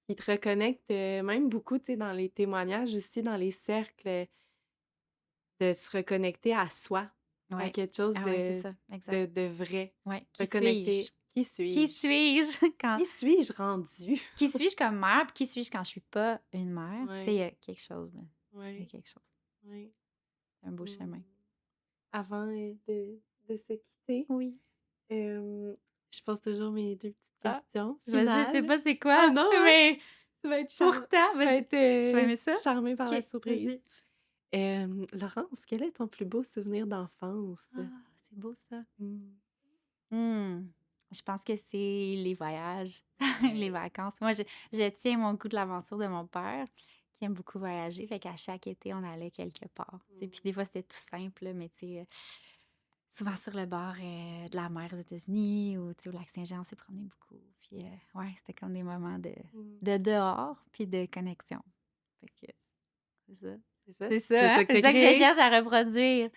te reconnecte, même beaucoup, tu sais, dans les témoignages aussi, dans les cercles, de se reconnecter à soi, à Ouais. quelque chose Ah ouais, c'est ça, exact. de vrai. Ouais. Qui Reconnecter. suis-je? Qui suis-je? Qui suis-je quand... Qui suis-je rendue? Qui suis-je comme mère, puis qui suis-je quand je suis pas une mère? Ouais. Tu sais, il y a quelque chose, là. Il y a Oui, quelque chose. oui. C'est un beau chemin. Avant de se quitter, Oui. je pose toujours mes deux petites Ah, questions je sais finales. pas c'est quoi. Ah non, hein? Mais Tu vas être pourtant, tu vas vas-y. être Je vais aimer ça. charmée par la OK, surprise. vas-y. Laurence, quel est ton plus beau souvenir d'enfance? Ah, c'est beau ça. Mm. Je pense que c'est les voyages, les Ouais. vacances. Moi, je tiens mon goût de l'aventure de mon père, qui aime beaucoup voyager. Fait qu'à chaque été, on allait quelque part. Tu sais, puis des fois, c'était tout simple, là, mais tu sais, souvent sur le bord de la mer aux États-Unis ou tu sais, au lac Saint-Jean, on s'est promené beaucoup. Puis ouais, c'était comme des moments de dehors puis de connexion. Fait que c'est ça. C'est ça? C'est C'est ça, ça hein? que C'est t'as ça que je créé? cherche à reproduire.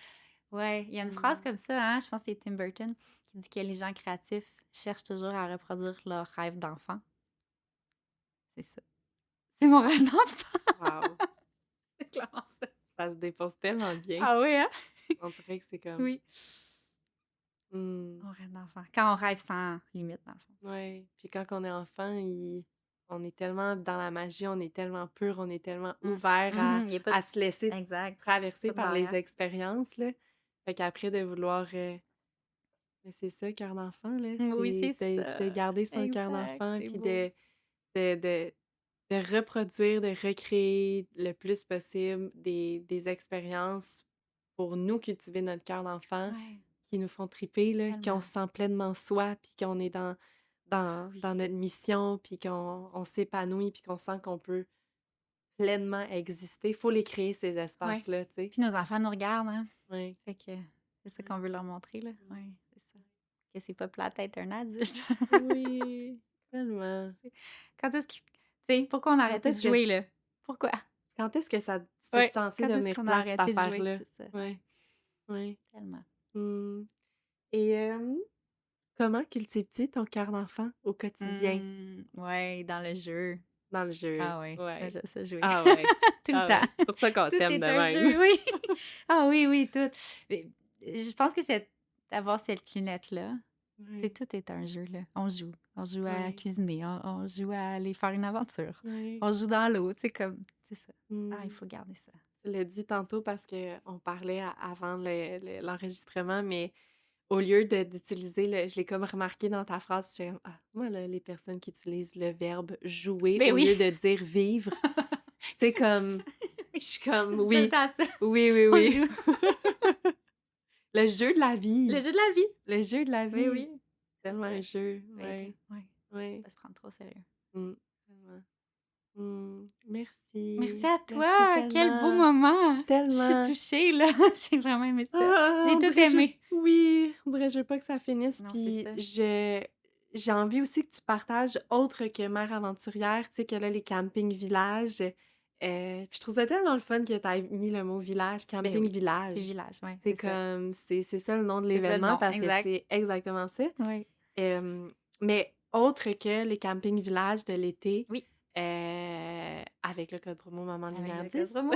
Ouais, il y a une phrase Mm. comme ça, hein? Je pense que c'est Tim Burton qui dit que les gens créatifs cherchent toujours à reproduire leurs rêves d'enfant. C'est ça. C'est mon rêve d'enfant. Wow, C'est clairement ça. ça se dépose tellement bien. Ah oui, hein? On dirait que c'est comme... Oui. Mm. Mon rêve d'enfant. Quand on rêve sans limite, dans le fond. Ouais, puis quand on est enfant, on est tellement dans la magie, on est tellement pur, on est tellement ouvert Il y a pas à se laisser exact. traverser Pas de par les barrière. expériences, là. Fait qu'après, de vouloir... mais c'est ça, cœur d'enfant, là. Oui, c'est de ça. garder son cœur Exact, d'enfant, c'est puis beau. de reproduire, de recréer le plus possible des expériences pour nous cultiver notre cœur d'enfant, Ouais, qui nous font triper, là, qu'on tellement. se sent pleinement soi, puis qu'on est dans notre mission, puis qu'on s'épanouit, puis qu'on sent qu'on peut pleinement exister. Il faut les créer, ces Ouais. espaces-là, tu sais. Puis nos enfants nous regardent, hein? Oui. Fait que c'est ça qu'on veut leur montrer, là. Ouais, c'est ça. Que c'est pas plate d'être un adulte. Oui. Tellement. Quand est-ce qu'il tu sais, pourquoi on a Quand arrêté de est-ce que jouer, là? Pourquoi? quand est-ce que ça c'est Ouais, censé quand est-ce devenir qu'on a plate, cette arrêté de jouer? affaire-là? C'est ça, ouais, Ouais, ouais. tellement. Mmh. Et comment cultives-tu ton cœur d'enfant au quotidien Ouais, dans le jeu. dans le jeu? Ah ouais, moi Ouais. j'aime ça jouer. Ah ouais. Tout le Ah temps. ouais. C'est pour ça qu'on Tout s'aime de est un même. jeu, oui. Ah oui, oui, tout. Mais je pense que c'est d'avoir cette lunette-là. C'est Ouais, tout est un jeu, là. On joue. On joue à ouais, cuisiner, on joue à aller faire une aventure. ouais. On joue dans l'eau, tu sais, comme, c'est ça. Ah, il Mmh. faut garder ça. Tu l'as dit tantôt parce qu'on parlait avant l'enregistrement, mais au lieu d'utiliser je l'ai comme remarqué dans ta phrase, j'étais comme, ah, moi, là, les personnes qui utilisent le verbe jouer Ben au lieu oui. de dire vivre, c'est comme, je suis comme, C'est tout le oui, temps ça. oui, oui, On oui. joue. Le jeu de la Le vie. jeu de la vie. Le jeu de la Oui, vie. oui. C'est Tellement ça. un jeu. Fait que, Ouais, ouais, ouais. pas se prendre trop au sérieux. Mm, tellement. Merci Merci. à Merci toi! Quel beau tellement. moment! Je suis Tellement. touchée, là. J'ai vraiment aimé ça. Ah, J'ai on tout dirait, aimé. oui, on dirait, je veux pas que ça finisse. Non, c'est Puis ça. j'ai envie aussi que tu partages autre que mère aventurière, tu sais, que là, les campings villages. Puis je trouve ça tellement le fun que tu aies mis le mot village, Ben camping oui, c'est village. village, ouais, C'est c'est ça. comme, c'est ça le nom de C'est ça le l'événement nom, parce que exact. c'est exactement ça. Oui. Mais autre que les campings villages de l'été, Oui, avec le code promo Maman avec Lumière le code 10. promo.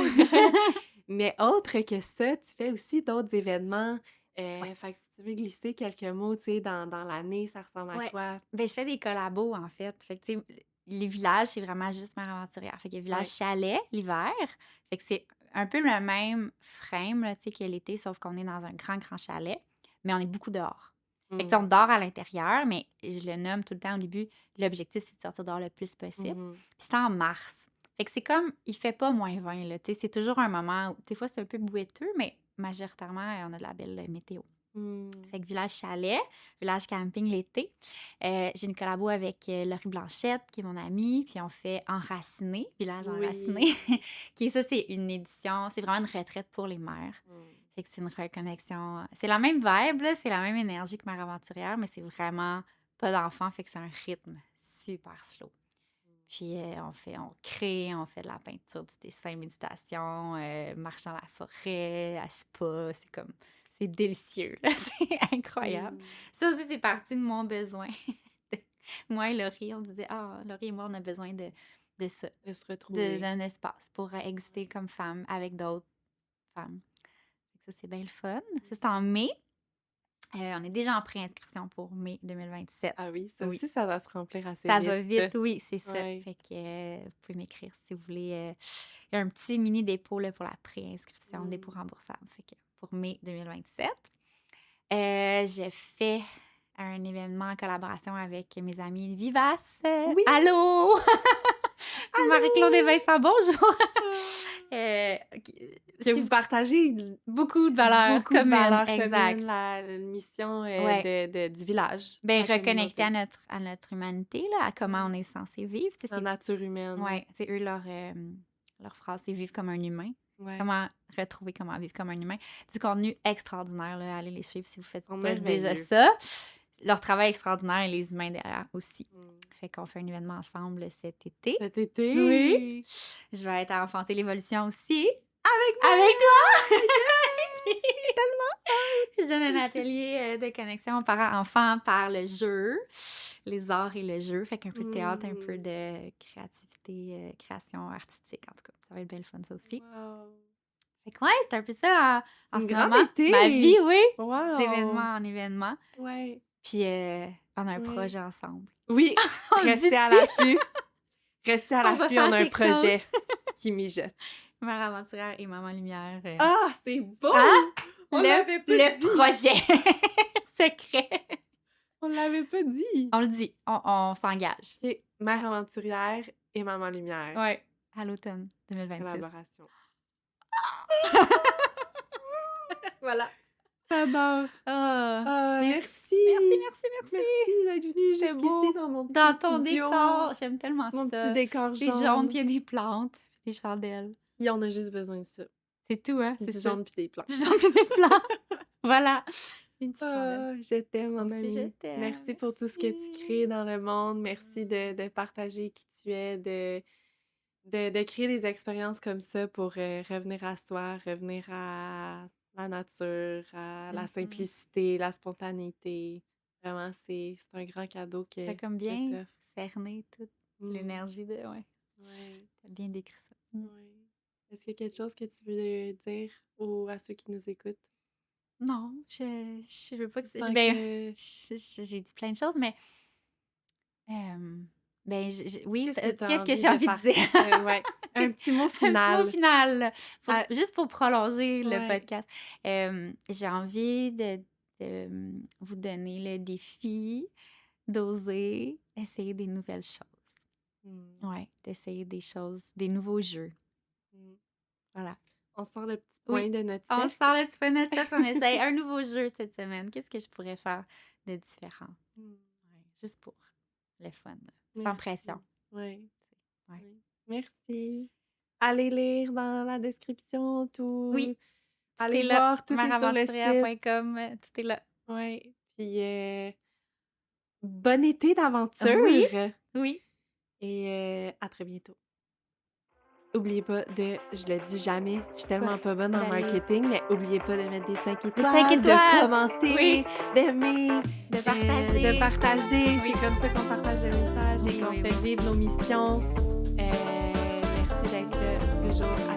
Mais autre que ça, tu fais aussi d'autres événements. Ouais, Fait que si tu veux glisser quelques mots, tu sais, dans l'année, ça ressemble à ouais. quoi? Ben, je fais des collabos, en fait. Fait que, tu sais, les villages, c'est vraiment juste mère aventurière. Fait que village Ouais. chalet, l'hiver. Fait que c'est un peu le même frame, là, tu sais, que l'été, sauf qu'on est dans un grand, grand chalet, mais on est beaucoup dehors. Fait que, tu sais, on Mmh. dort à l'intérieur, mais je le nomme tout le temps au début, l'objectif, c'est de sortir dehors le plus possible. Mhm. Puis c'est en mars. Fait que c'est comme, il fait pas -20, là, tu sais, c'est toujours un moment où, des fois, c'est un peu bouetteux, mais majoritairement, on a de la belle météo. Mmh. Fait que village chalet, village camping l'été. J'ai une collabo avec Laurie Blanchette, qui est mon amie, puis on fait Enraciné, village enraciné, Oui. qui ça, c'est une édition, c'est vraiment une retraite pour les mères. Mmh. Fait que c'est une reconnexion. C'est la même vibe, là, c'est la même énergie que Mère Aventurière, mais c'est vraiment pas d'enfant, fait que c'est un rythme super slow. Puis on crée, on fait de la peinture, du dessin, méditation, marche dans la forêt, à spa, c'est comme, c'est délicieux, là, c'est incroyable. Mmh. Ça aussi, c'est parti de mon besoin. Moi et Laurie, on disait, ah, Laurie et moi, on a besoin de ça, De se retrouver. d'un espace pour exister comme femme avec d'autres femmes. Fait que ça, c'est bien le fun. Ça, c'est en mai. On est déjà en préinscription pour mai 2027. Ah oui, ça Oui. aussi, ça va se remplir assez Ça vite. va vite, oui, c'est ça. Ouais. Fait que vous pouvez m'écrire si vous voulez. Il y a un petit mini dépôt là, pour la préinscription, dépôt remboursable. Fait que pour mai 2027. J'ai fait un événement en collaboration avec mes amis Vivace. Oui! Allô! Marie-Claude et Vincent, bonjour! Que vous partagez beaucoup de valeurs beaucoup de communes, valeurs exact. communes, la mission Ouais. du village, Ben, la reconnecter communauté, à notre humanité, là, à comment on est censé vivre. Tu sais, la nature humaine. ouais, c'est eux, leur phrase, c'est vivre comme un humain. Ouais. Comment retrouver comment vivre comme un humain. Du contenu extraordinaire, là, allez les suivre si vous faites Ils sont pas déjà merveilleux. ça. Leur travail extraordinaire et les humains derrière aussi. Mm. Fait qu'on fait un événement ensemble cet été. Cet été. Oui. Je vais être à Enfanter l'évolution aussi. Avec moi! Avec toi! Je donne un atelier de connexion parents-enfants par le jeu, les arts et le jeu. Fait qu'un peu de théâtre, un peu de créativité, création artistique. En tout cas, ça va être belle fun, ça aussi. Wow. Fait que ouais, c'est un peu ça en Une ce grande moment. été. Ma vie, oui. Wow. D'événement en événement. Ouais. Puis on a un Ouais. projet ensemble. Oui, On le restez à dit-tu? l'affût. Restez à On va l'affût, faire on a un quelque projet chose. qui mijote. Mère aventurière et maman lumière. Ah, c'est beau! Hein? On l'avait pas le dit. projet secret. On l'avait pas dit. On le dit, on s'engage. OK. Mère aventurière et Maman Lumière. Ouais, à l'automne 2026. Collaboration. Voilà. J'adore. Ah, Ah, merci. merci. Merci d'être venu C'est beau. jusqu'ici dans mon petit Dans ton studio. décor, j'aime tellement Mon ça. petit décor C'est jaune. jaune, puis il y a des plantes, puis des chandelles. Puis on a juste besoin de ça. C'est tout, hein? C'est Du ça. jaune puis des plantes. Du jaune puis des plantes. Voilà. une petite chandelle. Ah, je t'aime, Moi mon aussi, je ami. t'aime. Merci pour tout ce que tu Merci. crées dans le monde. Merci de partager qui tu es, de créer des expériences comme ça pour revenir à soi, revenir à la nature, à la Mhm. simplicité, la spontanéité. Vraiment, c'est un grand cadeau T'as comme que bien t'offres. cerné toute Mm, l'énergie de... Ouais, ouais, t'as bien décrit ça. Mm. ouais. Est-ce qu'il y a quelque chose que tu veux dire à ceux qui nous écoutent? Non, je veux pas Tu que... sens Ben, que... j'ai dit plein de choses, mais... ben, oui, Qu'est-ce que tu as qu'est-ce que envie j'ai de envie de dire? partir? Ouais, un petit mot Un petit mot final. final, Ah, juste pour prolonger le ouais. podcast. J'ai envie de vous donner le défi d'oser essayer des nouvelles choses. Mm, Ouais, d'essayer des choses, des nouveaux jeux. mm. Voilà. On sort le petit Oui, point de notre on cercle. sort le petit peu de notre cercle, on essaye un nouveau jeu cette semaine. Qu'est-ce que je pourrais faire de différent? Mm, Ouais, juste pour le fun, là, sans pression. merci. Oui, Ouais. oui. Merci. Allez lire dans la description tout. Oui, tout est Allez là. voir, tout est sur le site. Maraventurière.com, tout est là. Oui. Puis bon été Oui, d'aventure oui. et à très bientôt. Oubliez pas je le dis jamais, je suis Quoi? tellement pas bonne en D'aller marketing, mais oubliez pas de mettre des 5 des 5 étoiles, de étoiles! commenter, Oui, d'aimer, de de partager. partager. Oui, C'est comme ça qu'on partage le message et oui, qu'on oui, fait oui. vivre nos missions. Merci d'être là toujours